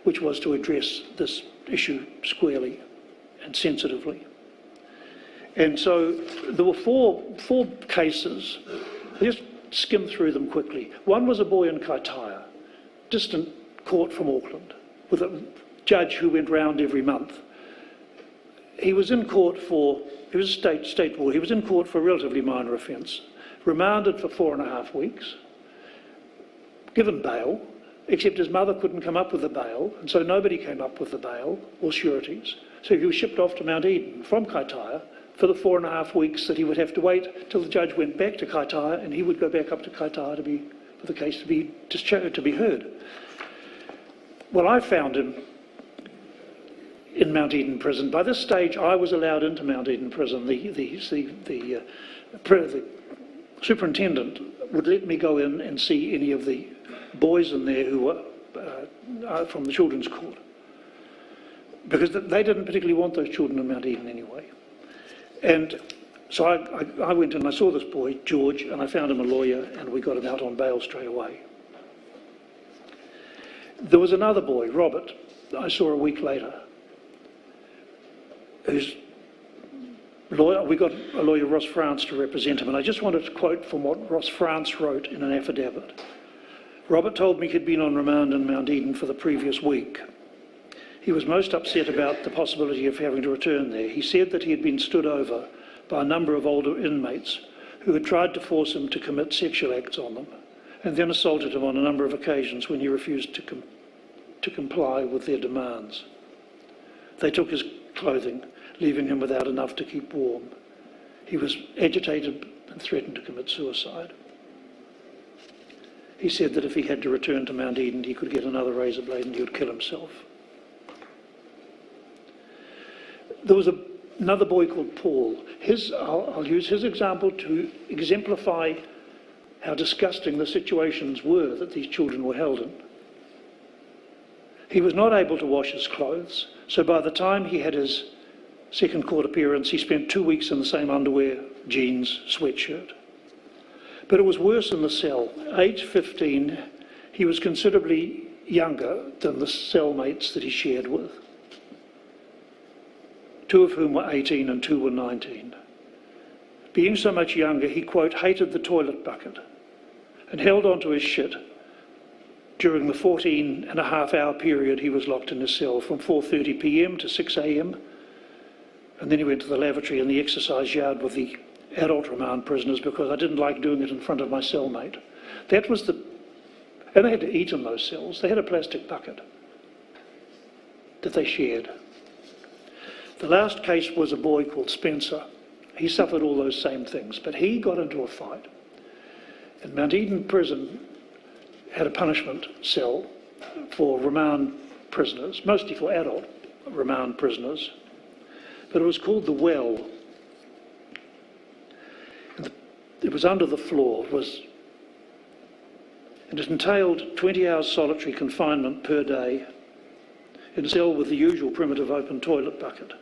which was to address this issue squarely and sensitively. And so there were four cases. I just skim through them quickly. One was a boy in Kaitaia, distant court from Auckland, with a judge who went round every month. He was in court for, he was a state board, he was in court for a relatively minor offence, remanded for 4.5 weeks, given bail, except his mother couldn't come up with the bail, and so nobody came up with the bail or sureties. So he was shipped off to Mount Eden from Kaitaia for the 4.5 weeks that he would have to wait till the judge went back to Kaitaia, and he would go back up to Kaitaia for the case to be discharged, to be heard. Well, I found him in Mount Eden prison. By this stage, I was allowed into Mount Eden prison. The superintendent would let me go in and see any of the boys in there who were from the children's court, because they didn't particularly want those children in Mount Eden anyway. And so I went and I saw this boy, George, and I found him a lawyer, and we got him out on bail straight away. There was another boy, Robert, I saw a week later, whose lawyer, we got a lawyer, Ross France, to represent him, and I just wanted to quote from what Ross France wrote in an affidavit. Robert told me he'd been on remand in Mount Eden for the previous week. He was most upset about the possibility of having to return there. He said that he had been stood over by a number of older inmates who had tried to force him to commit sexual acts on them, and then assaulted him on a number of occasions when he refused to comply with their demands. They took his clothing, leaving him without enough to keep warm. He was agitated and threatened to commit suicide. He said that if he had to return to Mount Eden, he could get another razor blade and he would kill himself. There was another boy called Paul. I'll use his example to exemplify how disgusting the situations were that these children were held in. He was not able to wash his clothes, so by the time he had his second court appearance, he spent 2 weeks in the same underwear, jeans, sweatshirt. But it was worse in the cell. Aged 15, he was considerably younger than the cellmates that he shared with, 2 of whom were 18 and 2 were 19. Being so much younger, he, quote, hated the toilet bucket and held on to his shit during the 14.5-hour period he was locked in his cell, from 4:30 p.m. to 6 a.m. And then he went to the lavatory in the exercise yard with the adult remand prisoners because I didn't like doing it in front of my cellmate. That was and they had to eat in those cells. They had a plastic bucket that they shared. The last case was a boy called Spencer. He suffered all those same things, but he got into a fight. And Mount Eden Prison had a punishment cell for remand prisoners, mostly for adult remand prisoners, but it was called the Well. And it was under the floor, and it entailed 20 hours solitary confinement per day in a cell with the usual primitive open toilet bucket.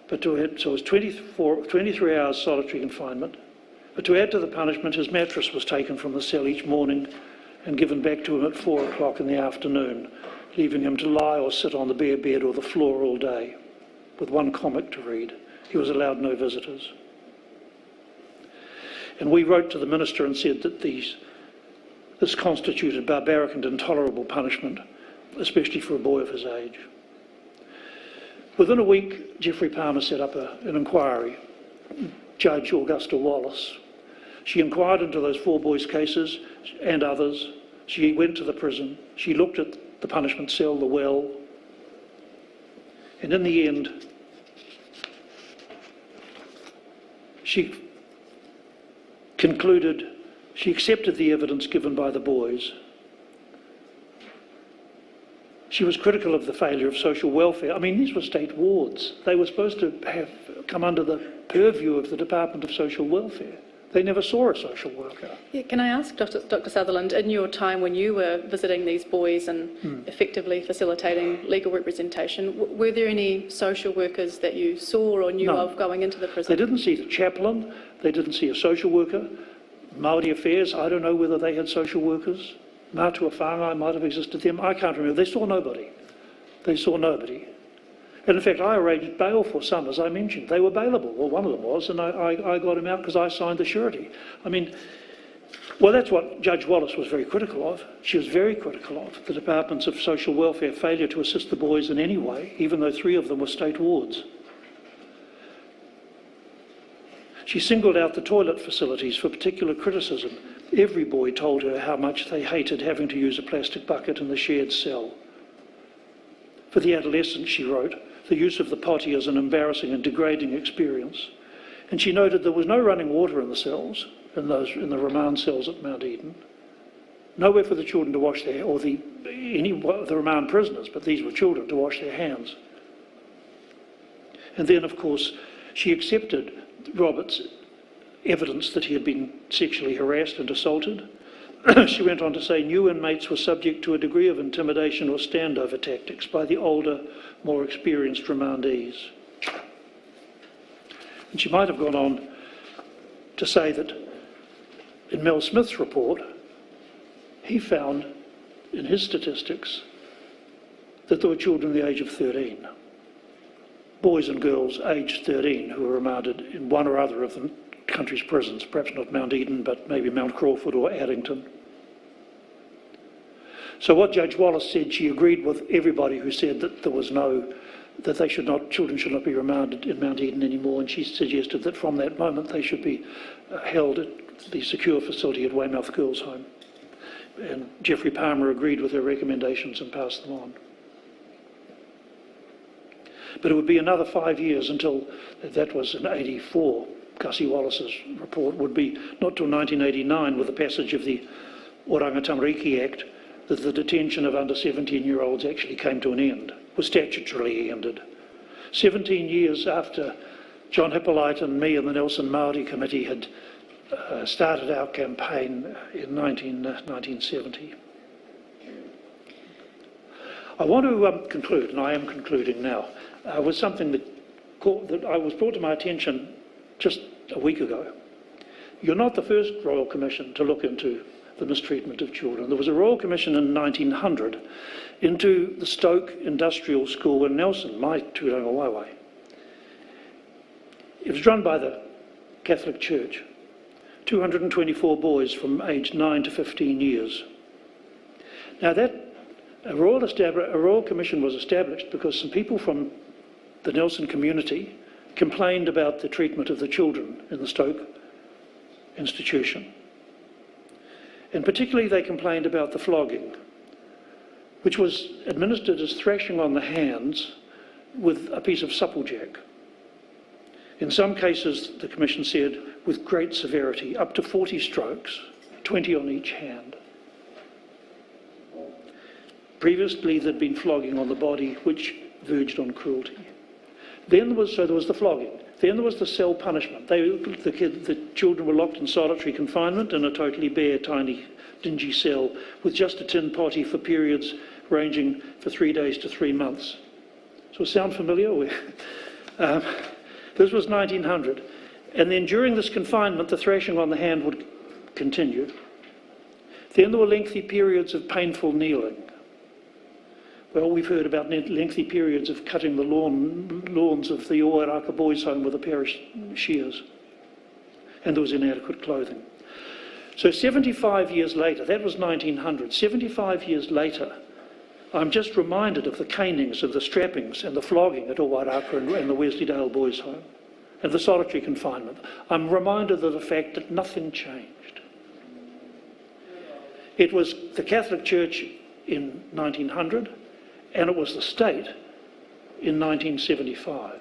So it was 23 hours solitary confinement. But to add to the punishment, his mattress was taken from the cell each morning and given back to him at 4 o'clock in the afternoon, leaving him to lie or sit on the bare bed or the floor all day, with one comic to read. He was allowed no visitors. And we wrote to the minister and said that this constituted barbaric and intolerable punishment, especially for a boy of his age. Within a week, Jeffrey Palmer set up an inquiry. Judge Augusta Wallace. She inquired into those 4 boys' cases and others. She went to the prison. She looked at the punishment cell, the Well. And in the end, she concluded, she accepted the evidence given by the boys. She was critical of the failure of social welfare. I mean, these were state wards. They were supposed to have come under the purview of the Department of Social Welfare. They never saw a social worker. Yeah, can I ask Dr. Sutherland, in your time when you were visiting these boys and effectively facilitating legal representation, were there any social workers that you saw or knew of going into the prison? They didn't see the chaplain. They didn't see a social worker. Māori Affairs, I don't know whether they had social workers. Mātua whāngai might have existed then. I can't remember. They saw nobody. They saw nobody. And in fact, I arranged bail for some, as I mentioned. They were bailable. Well, one of them was, and I got him out because I signed the surety. I mean, well, that's what Judge Wallace was very critical of. She was very critical of the Departments of Social Welfare failure to assist the boys in any way, even though 3 of them were state wards. She singled out the toilet facilities for particular criticism. Every boy told her how much they hated having to use a plastic bucket in the shared cell. For the adolescents, she wrote, the use of the potty is an embarrassing and degrading experience. And she noted there was no running water in the cells, in the remand cells at Mount Eden. Nowhere for the children to wash their, or the remand prisoners, but these were children, to wash their hands. And then, of course, she accepted Robert's evidence that he had been sexually harassed and assaulted. She went on to say new inmates were subject to a degree of intimidation or standover tactics by the older, more experienced remandees. And she might have gone on to say that in Mel Smith's report, he found in his statistics that there were children the age of 13, boys and girls aged 13 who were remanded in one or other of the country's prisons, perhaps not Mount Eden, but maybe Mount Crawford or Addington. So what Judge Wallace said, she agreed with everybody who said that there was children should not be remanded in Mount Eden anymore, and she suggested that from that moment they should be held at the secure facility at Weymouth Girls' Home. And Geoffrey Palmer agreed with her recommendations and passed them on. But it would be another 5 years until, that was in 84, Gussie Wallace's report, would be not till 1989 with the passage of the Oranga Tamariki Act that the detention of under 17-year-olds actually came to an end, was statutorily ended. 17 years after John Hippolyte and me and the Nelson Māori Committee had started our campaign in 1970. I want to conclude, and I am concluding now, with something that was brought to my attention just a week ago. You're not the first Royal Commission to look into the mistreatment of children. There was a Royal Commission in 1900 into the Stoke Industrial School in Nelson, my Tūranga Waiwai. It was run by the Catholic Church. 224 boys from aged 9 to 15 years. Now a Royal Commission was established because some people from the Nelson community complained about the treatment of the children in the Stoke institution. And particularly they complained about the flogging, which was administered as thrashing on the hands with a piece of supplejack. In some cases, the Commission said, with great severity, up to 40 strokes, 20 on each hand. Previously, there'd been flogging on the body, which verged on cruelty. Then there was the flogging. Then there was the cell punishment. The children were locked in solitary confinement in a totally bare, tiny, dingy cell with just a tin potty for periods ranging for 3 days to 3 months. Does it sound familiar? This was 1900. And then during this confinement, the thrashing on the hand would continue. Then there were lengthy periods of painful kneeling. Well, we've heard about lengthy periods of cutting the lawns of the Oiraka Boys' Home with a pair of shears. And there was inadequate clothing. So 75 years later, that was 1900, 75 years later, I'm just reminded of the canings and the strappings and the flogging at Oiraka and the Wesleydale Boys' Home and the solitary confinement. I'm reminded of the fact that nothing changed. It was the Catholic Church in 1900 and it was the state in 1975.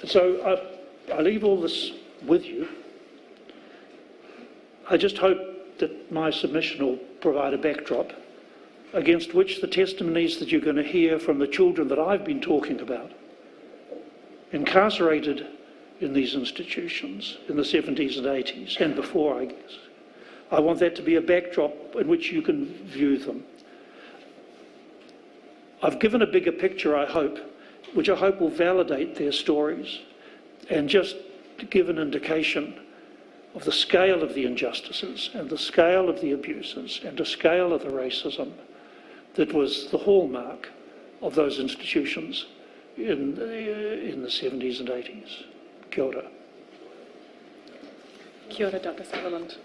And so I leave all this with you. I just hope that my submission will provide a backdrop against which the testimonies that you're going to hear from the children that I've been talking about, incarcerated in these institutions in the 70s and 80s and before, I guess. I want that to be a backdrop in which you can view them. I've given a bigger picture, I hope, which I hope will validate their stories and just give an indication of the scale of the injustices and the scale of the abuses and the scale of the racism that was the hallmark of those institutions in the 70s and 80s. Kia ora. Kia ora, Dr. Sutherland.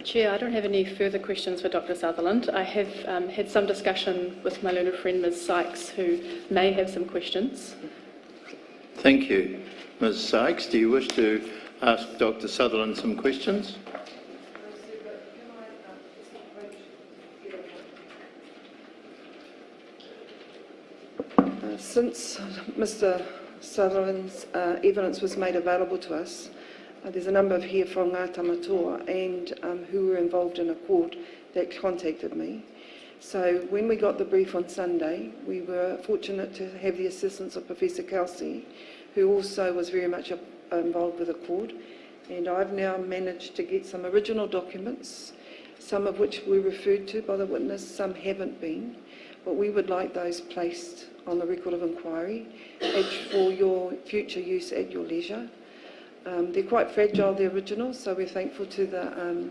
Chair, I don't have any further questions for Dr. Sutherland. I have had some discussion with my learned friend Ms Sykes, who may have some questions. Thank you. Ms Sykes, do you wish to ask Dr. Sutherland some questions? Since Mr Sutherland's evidence was made available to us, there's a number of here from Ngā Tamatoa and who were involved in a court that contacted me. So when we got the brief on Sunday, we were fortunate to have the assistance of Professor Kelsey, who also was very much involved with the court. And I've now managed to get some original documents, some of which were referred to by the witness, some haven't been. But we would like those placed on the record of inquiry for your future use at your leisure. They're quite fragile, the originals, so we're thankful to the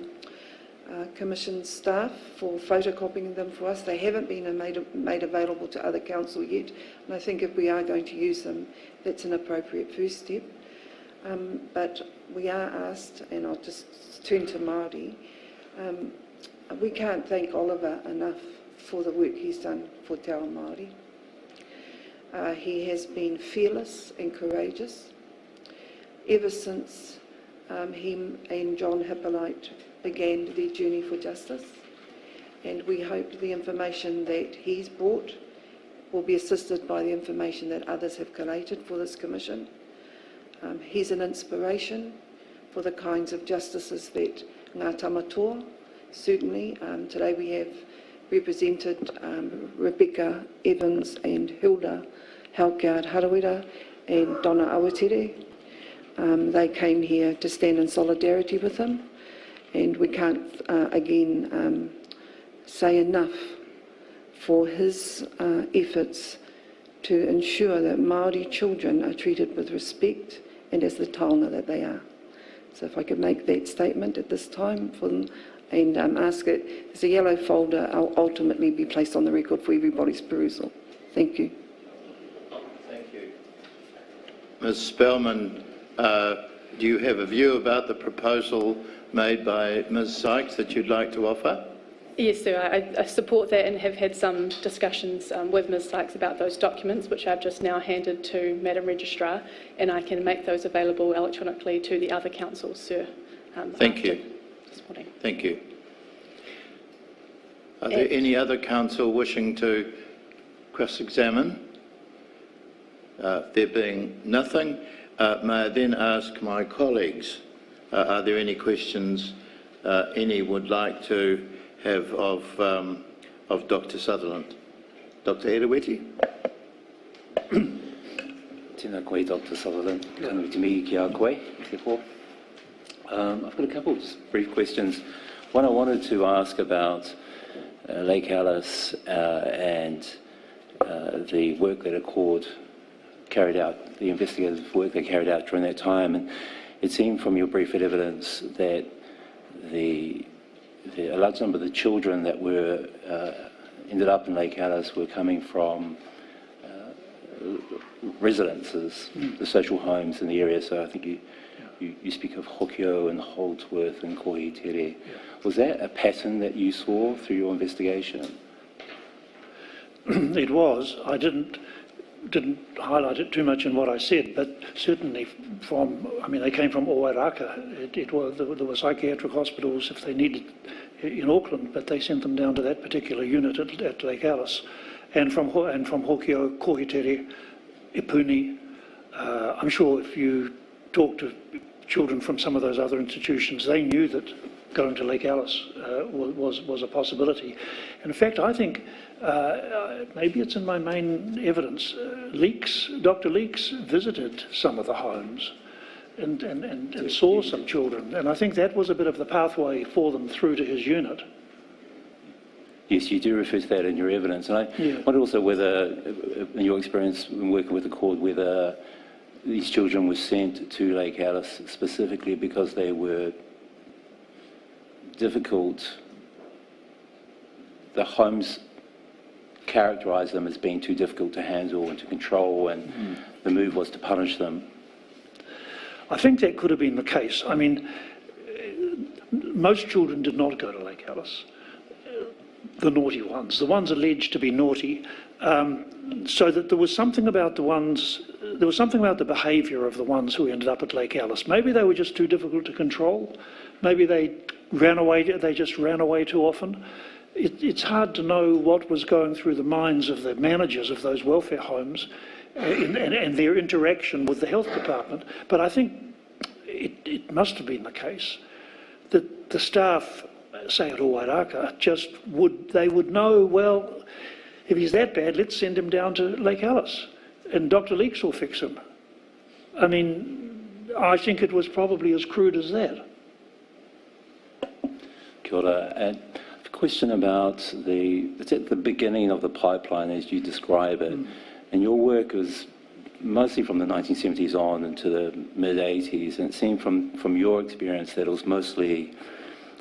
Commission staff for photocopying them for us. They haven't been made available to other council yet, and I think if we are going to use them, that's an appropriate first step. But we are asked, and I'll just turn to Māori, we can't thank Oliver enough for the work he's done for Te Ao Māori. He has been fearless and courageous ever since him and John Hippolyte began their journey for justice, and we hope the information that he's brought will be assisted by the information that others have collated for this commission. He's an inspiration for the kinds of justices that Ngā Tamatoa, certainly. Today we have represented Rebecca Evans and Hilda Halkard Harawira and Donna Awatere. They came here to stand in solidarity with him, and we can't again say enough for his efforts to ensure that Māori children are treated with respect and as the taonga that they are. So if I could make that statement at this time for them, and ask that there's a yellow folder, I'll ultimately be placed on the record for everybody's perusal. Thank you. Thank you. Ms Spellman, do you have a view about the proposal made by Ms Sykes that you'd like to offer? Yes, sir. I support that and have had some discussions with Ms Sykes about those documents, which I've just now handed to Madam Registrar, and I can make those available electronically to the other councils, sir. Thank you. This morning. Thank you. Are there any other council wishing to cross-examine? There being nothing, may I then ask my colleagues, are there any questions any would like to have of Dr Sutherland? Dr Eraweti? Tēnā koe, Dr Sutherland. Kānui te mihi ki a koe, te po. I've got a couple of brief questions. One, I wanted to ask about Lake Alice and the work that a court carried out, the investigative work they carried out during that time. And it seemed from your brief evidence that a large number of the children that were ended up in Lake Alice were coming from residences, the social homes in the area. So I think you speak of Hokio and Holdsworth and Kohitere. Was that a pattern that you saw through your investigation? It was. I didn't highlight it too much in what I said, but certainly they came from Owairaka. There were psychiatric hospitals if they needed in Auckland, but they sent them down to that particular unit at Lake Alice. And from Hokio, Kohitere, Ipuni. I'm sure if you talk to children from some of those other institutions, they knew that going to Lake Alice was a possibility. And in fact, I think maybe it's in my main evidence. Dr. Leakes visited some of the homes and saw some children, and I think that was a bit of the pathway for them through to his unit. Yes, you do refer to that in your evidence, and I wonder also whether, in your experience in working with the court, whether these children were sent to Lake Alice specifically because they were difficult. The homes characterised them as being too difficult to handle and to control, and the move was to punish them. I think that could have been the case. I mean, most children did not go to Lake Alice, the naughty ones, the ones alleged to be naughty, so that there was something about the behaviour of the ones who ended up at Lake Alice. Maybe they were just too difficult to control. Maybe they just ran away too often. It's hard to know what was going through the minds of the managers of those welfare homes and their interaction with the health department. But I think it must have been the case that the staff, say at Owairaka, they would know, well, if he's that bad, let's send him down to Lake Alice and Dr. Leeks will fix him. I mean, I think it was probably as crude as that. Kia ora. And a question about it's at the beginning of the pipeline as you describe it, and your work was mostly from the 1970s on into the mid-80s, and it seemed from your experience that it was mostly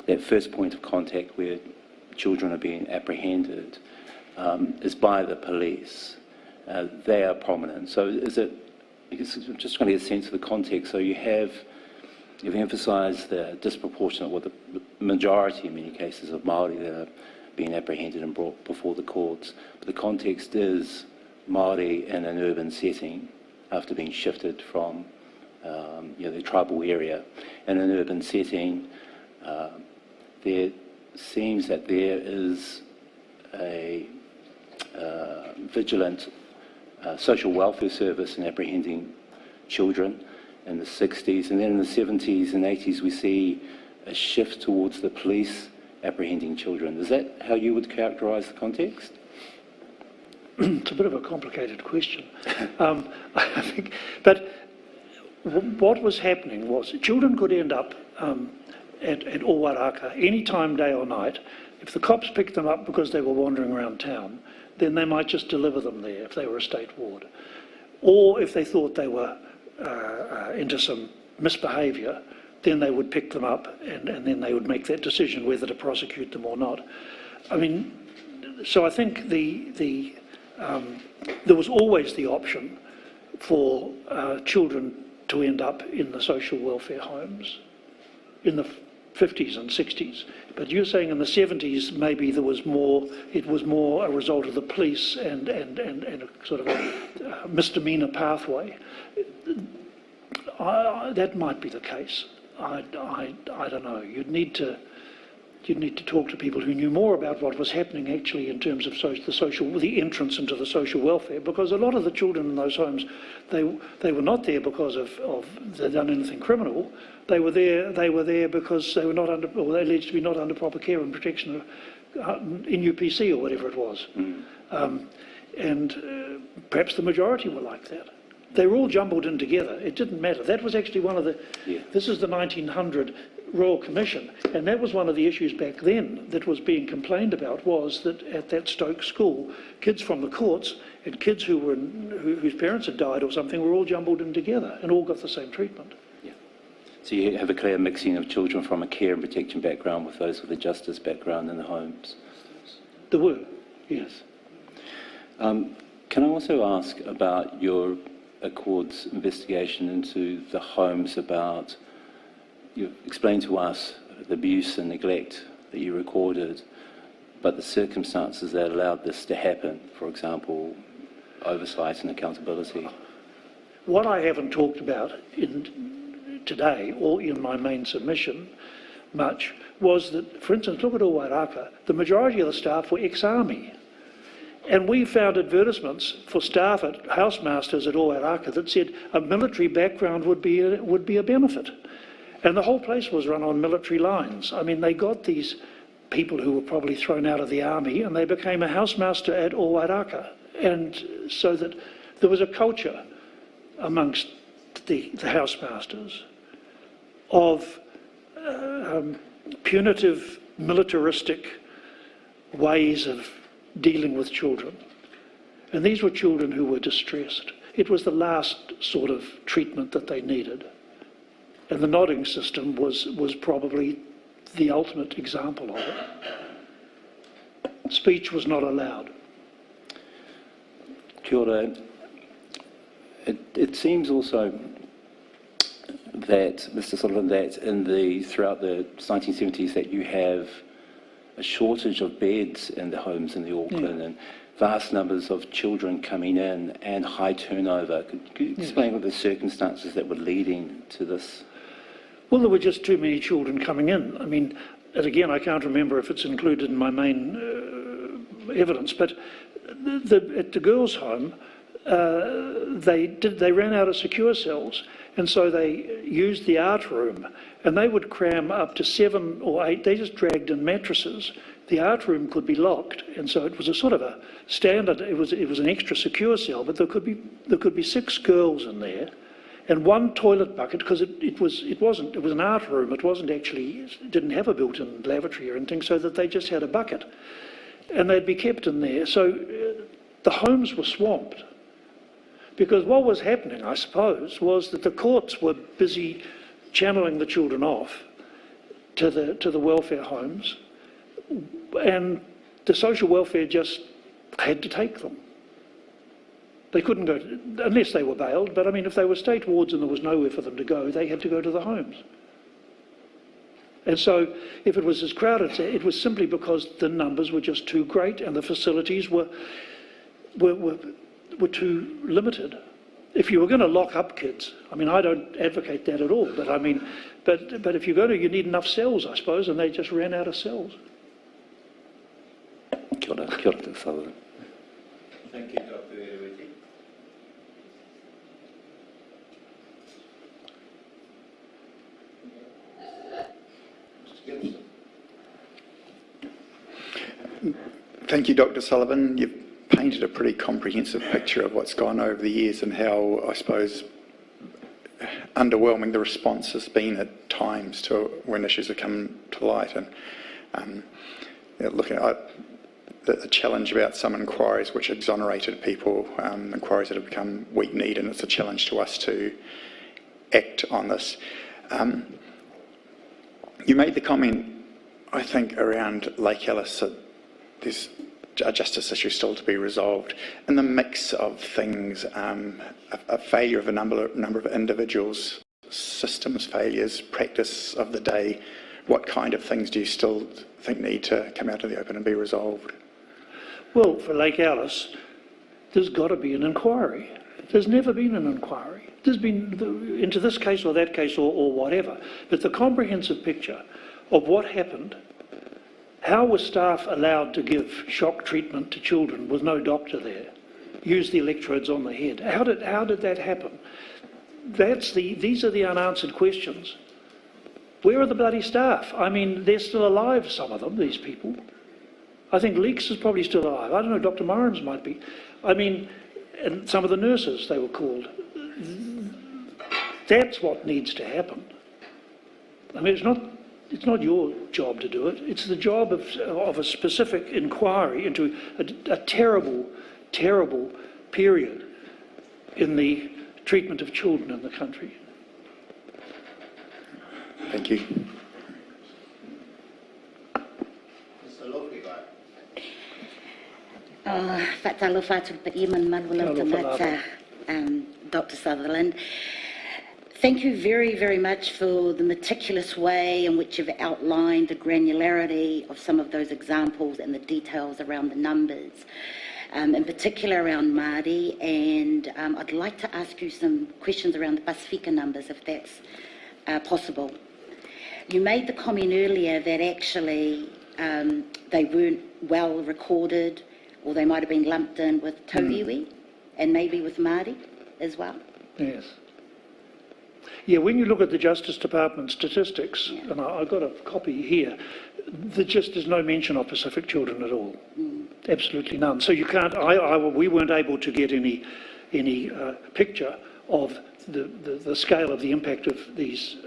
that first point of contact where children are being apprehended is by the police. They are prominent. So is it, because I'm just trying to get a sense of the context, so you've emphasised the disproportionate, or the majority in many cases of Māori that are being apprehended and brought before the courts. But the context is Māori in an urban setting after being shifted from the tribal area. In an urban setting, there seems that there is a vigilant social welfare service in apprehending children in the 60s, and then in the 70s and 80s we see a shift towards the police apprehending children. Is that how you would characterise the context? It's a bit of a complicated question. I think, but what was happening was children could end up at Owairaka any time, day or night. If the cops picked them up because they were wandering around town, then they might just deliver them there if they were a state ward. Or if they thought they were into some misbehaviour, then they would pick them up and then they would make that decision whether to prosecute them or not. I mean, so I think there was always the option for children to end up in the social welfare homes in the 50s and 60s. But you're saying in the 70s maybe it was more a result of the police and a sort of a misdemeanour pathway. That might be the case. I don't know. You'd need to talk to people who knew more about what was happening actually in terms of the entrance into the social welfare, because a lot of the children in those homes, they were not there because of they'd done anything criminal. They were there because they were not under, or they alleged to be not under proper care and protection in UPC or whatever it was. And perhaps the majority were like that. They were all jumbled in together. It didn't matter. That was actually one of the, this is the 1900 Royal Commission, and that was one of the issues back then that was being complained about, was that at that Stoke school, kids from the courts and kids whose parents had died or something were all jumbled in together and all got the same treatment. Yeah. So you have a clear mixing of children from a care and protection background with those with a justice background in the homes. There were, yes. Can I also ask about your Accord's investigation into the homes? About, you explained to us the abuse and neglect that you recorded, but the circumstances that allowed this to happen, for example, oversight and accountability. What I haven't talked about today or in my main submission much was that, for instance, look at Owairaka, the majority of the staff were ex-army. And we found advertisements for staff at housemasters at Owairaka that said a military background would be a benefit. And the whole place was run on military lines. I mean, they got these people who were probably thrown out of the army and they became a housemaster at Owairaka. And so that there was a culture amongst the housemasters of punitive, militaristic ways of dealing with children. And these were children who were distressed. it was the last sort of treatment that they needed. And the nodding system was probably the ultimate example of it. Speech was not allowed. Kia ora. It seems also that, Mr. Sutherland, that throughout the 1970s that you have a shortage of beds in the homes in the Auckland and vast numbers of children coming in and high turnover. Could you explain what the circumstances that were leading to this? Well, there were just too many children coming in. I mean, and again, I can't remember if it's included in my main evidence, but at the girls' home, they ran out of secure cells, and so they used the art room, and they would cram up to 7 or 8. They just dragged in mattresses. The art room could be locked, and so it was a sort of a standard. It was an extra secure cell, but there could be 6 girls in there, and 1 toilet bucket, because it was an art room. It didn't have a built-in lavatory or anything, so that they just had a bucket, and they'd be kept in there. So the homes were swamped. Because what was happening, I suppose, was that the courts were busy channeling the children off to the welfare homes, and the social welfare just had to take them. They couldn't go, unless they were bailed, but I mean, if they were state wards and there was nowhere for them to go, they had to go to the homes. And so, if it was as crowded, it was simply because the numbers were just too great and the facilities were too limited. If you were going to lock up kids, I mean, I don't advocate that at all, but I mean, but if you're going to, you need enough cells, I suppose, and they just ran out of cells. Kia ora, Sutherland. Thank you, Dr. Eruiti. Thank you, Dr. Sullivan. You've painted a pretty comprehensive picture of what's gone over the years and how, I suppose, underwhelming the response has been at times to when issues have come to light. And looking at the challenge about some inquiries which exonerated people, inquiries that have become weak-kneed, and it's a challenge to us to act on this. You made the comment, I think, around Lake Alice that there's a justice issue still to be resolved. In the mix of things, a failure of a number of individuals, systems failures, practice of the day, what kind of things do you still think need to come out of the open and be resolved? Well, for Lake Alice, there's got to be an inquiry. There's never been an inquiry. There's been, into this case or that case or whatever, but the comprehensive picture of what happened. How were staff allowed to give shock treatment to children with no doctor there? Use the electrodes on the head. How did that happen? These are the unanswered questions. Where are the bloody staff? I mean, they're still alive, some of them, these people. I think Leeks is probably still alive. I don't know, Dr. Murrams might be. I mean, and some of the nurses, they were called. That's what needs to happen. I mean, it's not your job to do it. It's the job of a specific inquiry into a terrible, terrible period in the treatment of children in the country. Thank you. Mr. Lokibai. Whatalo whātua pa iman malwala tamata, Dr. Sutherland. Thank you very, very much for the meticulous way in which you've outlined the granularity of some of those examples and the details around the numbers, in particular around Māori. And I'd like to ask you some questions around the Pasifika numbers, if that's possible. You made the comment earlier that actually they weren't well recorded, or they might have been lumped in with Tauiwi and maybe with Māori as well. Yes. Yeah, when you look at the Justice Department statistics, and I've got a copy here, there's no mention of Pacific children at all. Absolutely none. So you can't, we weren't able to get any picture of the scale of the impact of these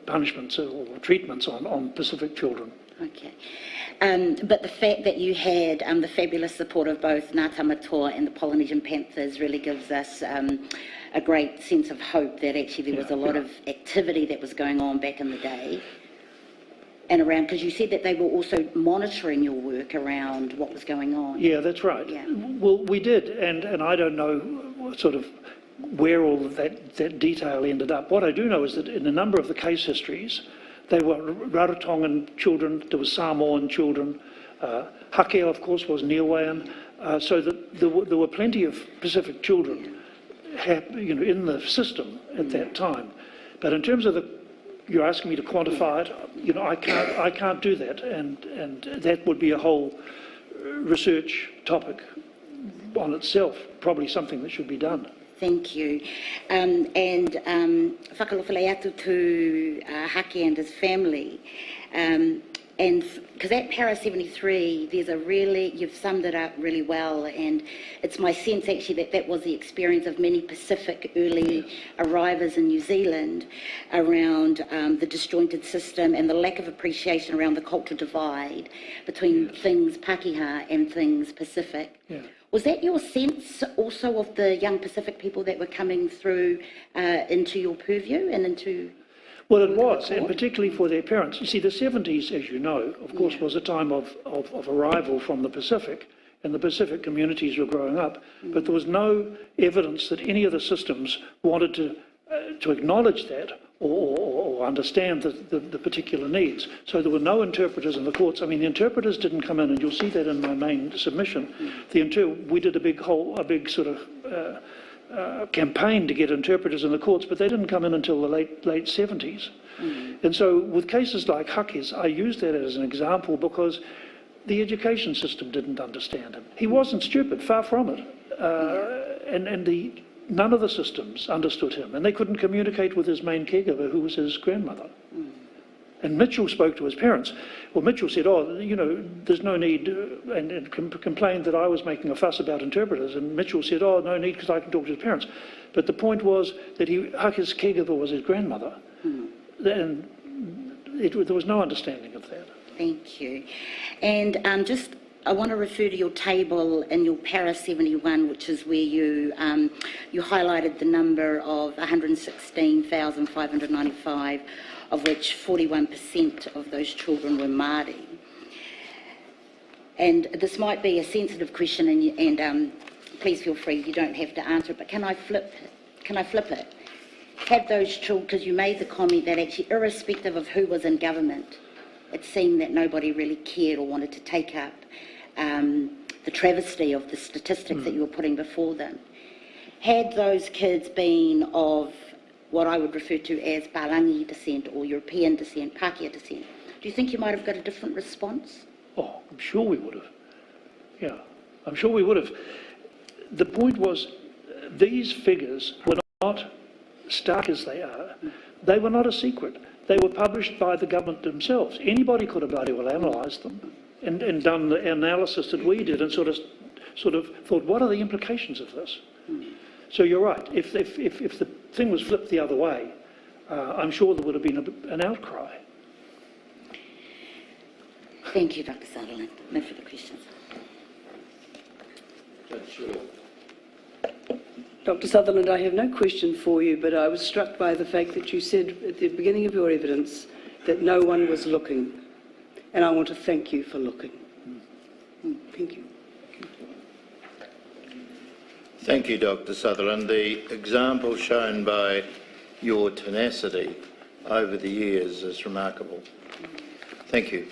punishments or treatments on Pacific children. Okay. But the fact that you had the fabulous support of both Ngāti Matua and the Polynesian Panthers really gives us a great sense of hope that actually there was a lot of activity that was going on back in the day and around, because you said that they were also monitoring your work around what was going on. Yeah, that's right. Yeah. Well, we did, and I don't know sort of where all of that detail ended up. What I do know is that in a number of the case histories, they were Rarotongan children, there was Samoan children, Hake, of course, was Niuean, so that there were plenty of Pacific children in the system at that time. But in terms of you're asking me to quantify it, I can't do that, and that would be a whole research topic on itself, probably something that should be done. Thank you. And whakalowhile atu to Hake and his family. And because at Para 73, there's you've summed it up really well, and it's my sense actually that was the experience of many Pacific early arrivals in New Zealand around the disjointed system and the lack of appreciation around the cultural divide between things Pakeha and things Pacific. Yeah. Was that your sense also of the young Pacific people that were coming through into your purview and into... Well, it was, and particularly for their parents. You see, the 70s, as you know, of course, was a time of arrival from the Pacific, and the Pacific communities were growing up, but there was no evidence that any of the systems wanted to acknowledge that or understand the particular needs. So there were no interpreters in the courts. I mean, the interpreters didn't come in, and you'll see that in my main submission. We did a big sort of campaign to get interpreters in the courts, but they didn't come in until the late 70s. And so with cases like Hake's, I use that as an example because the education system didn't understand him. He wasn't stupid, far from it. None of the systems understood him, and they couldn't communicate with his main caregiver, who was his grandmother. And Mitchell spoke to his parents. Well, Mitchell said, there's no need, and complained that I was making a fuss about interpreters. And Mitchell said, no need, because I can talk to his parents. But the point was that Hake's caregiver was his grandmother. And there was no understanding of that. Thank you. And I want to refer to your table in your Para 71, which is where you highlighted the number of 116,595, of which 41% of those children were Māori. And this might be a sensitive question, and please feel free, you don't have to answer it, but can I flip it? Had those children, because you made the comment that actually irrespective of who was in government, it seemed that nobody really cared or wanted to take up the travesty of the statistics that you were putting before them. Had those kids been of what I would refer to as Balangi descent or European descent, Pākehā descent, do you think you might have got a different response? Oh, I'm sure we would have. Yeah, I'm sure we would have. The point was, these figures were not stark as they are. They were not a secret. They were published by the government themselves. Anybody could have bloody well analysed them and done the analysis that we did and sort of thought, what are the implications of this? So you're right. If the thing was flipped the other way, I'm sure there would have been an outcry. Thank you, Dr. Sutherland. No further questions. Dr. Sutherland, I have no question for you, but I was struck by the fact that you said at the beginning of your evidence that no one was looking, and I want to thank you for looking. Thank you. Thank you, Dr. Sutherland. The example shown by your tenacity over the years is remarkable. Thank you.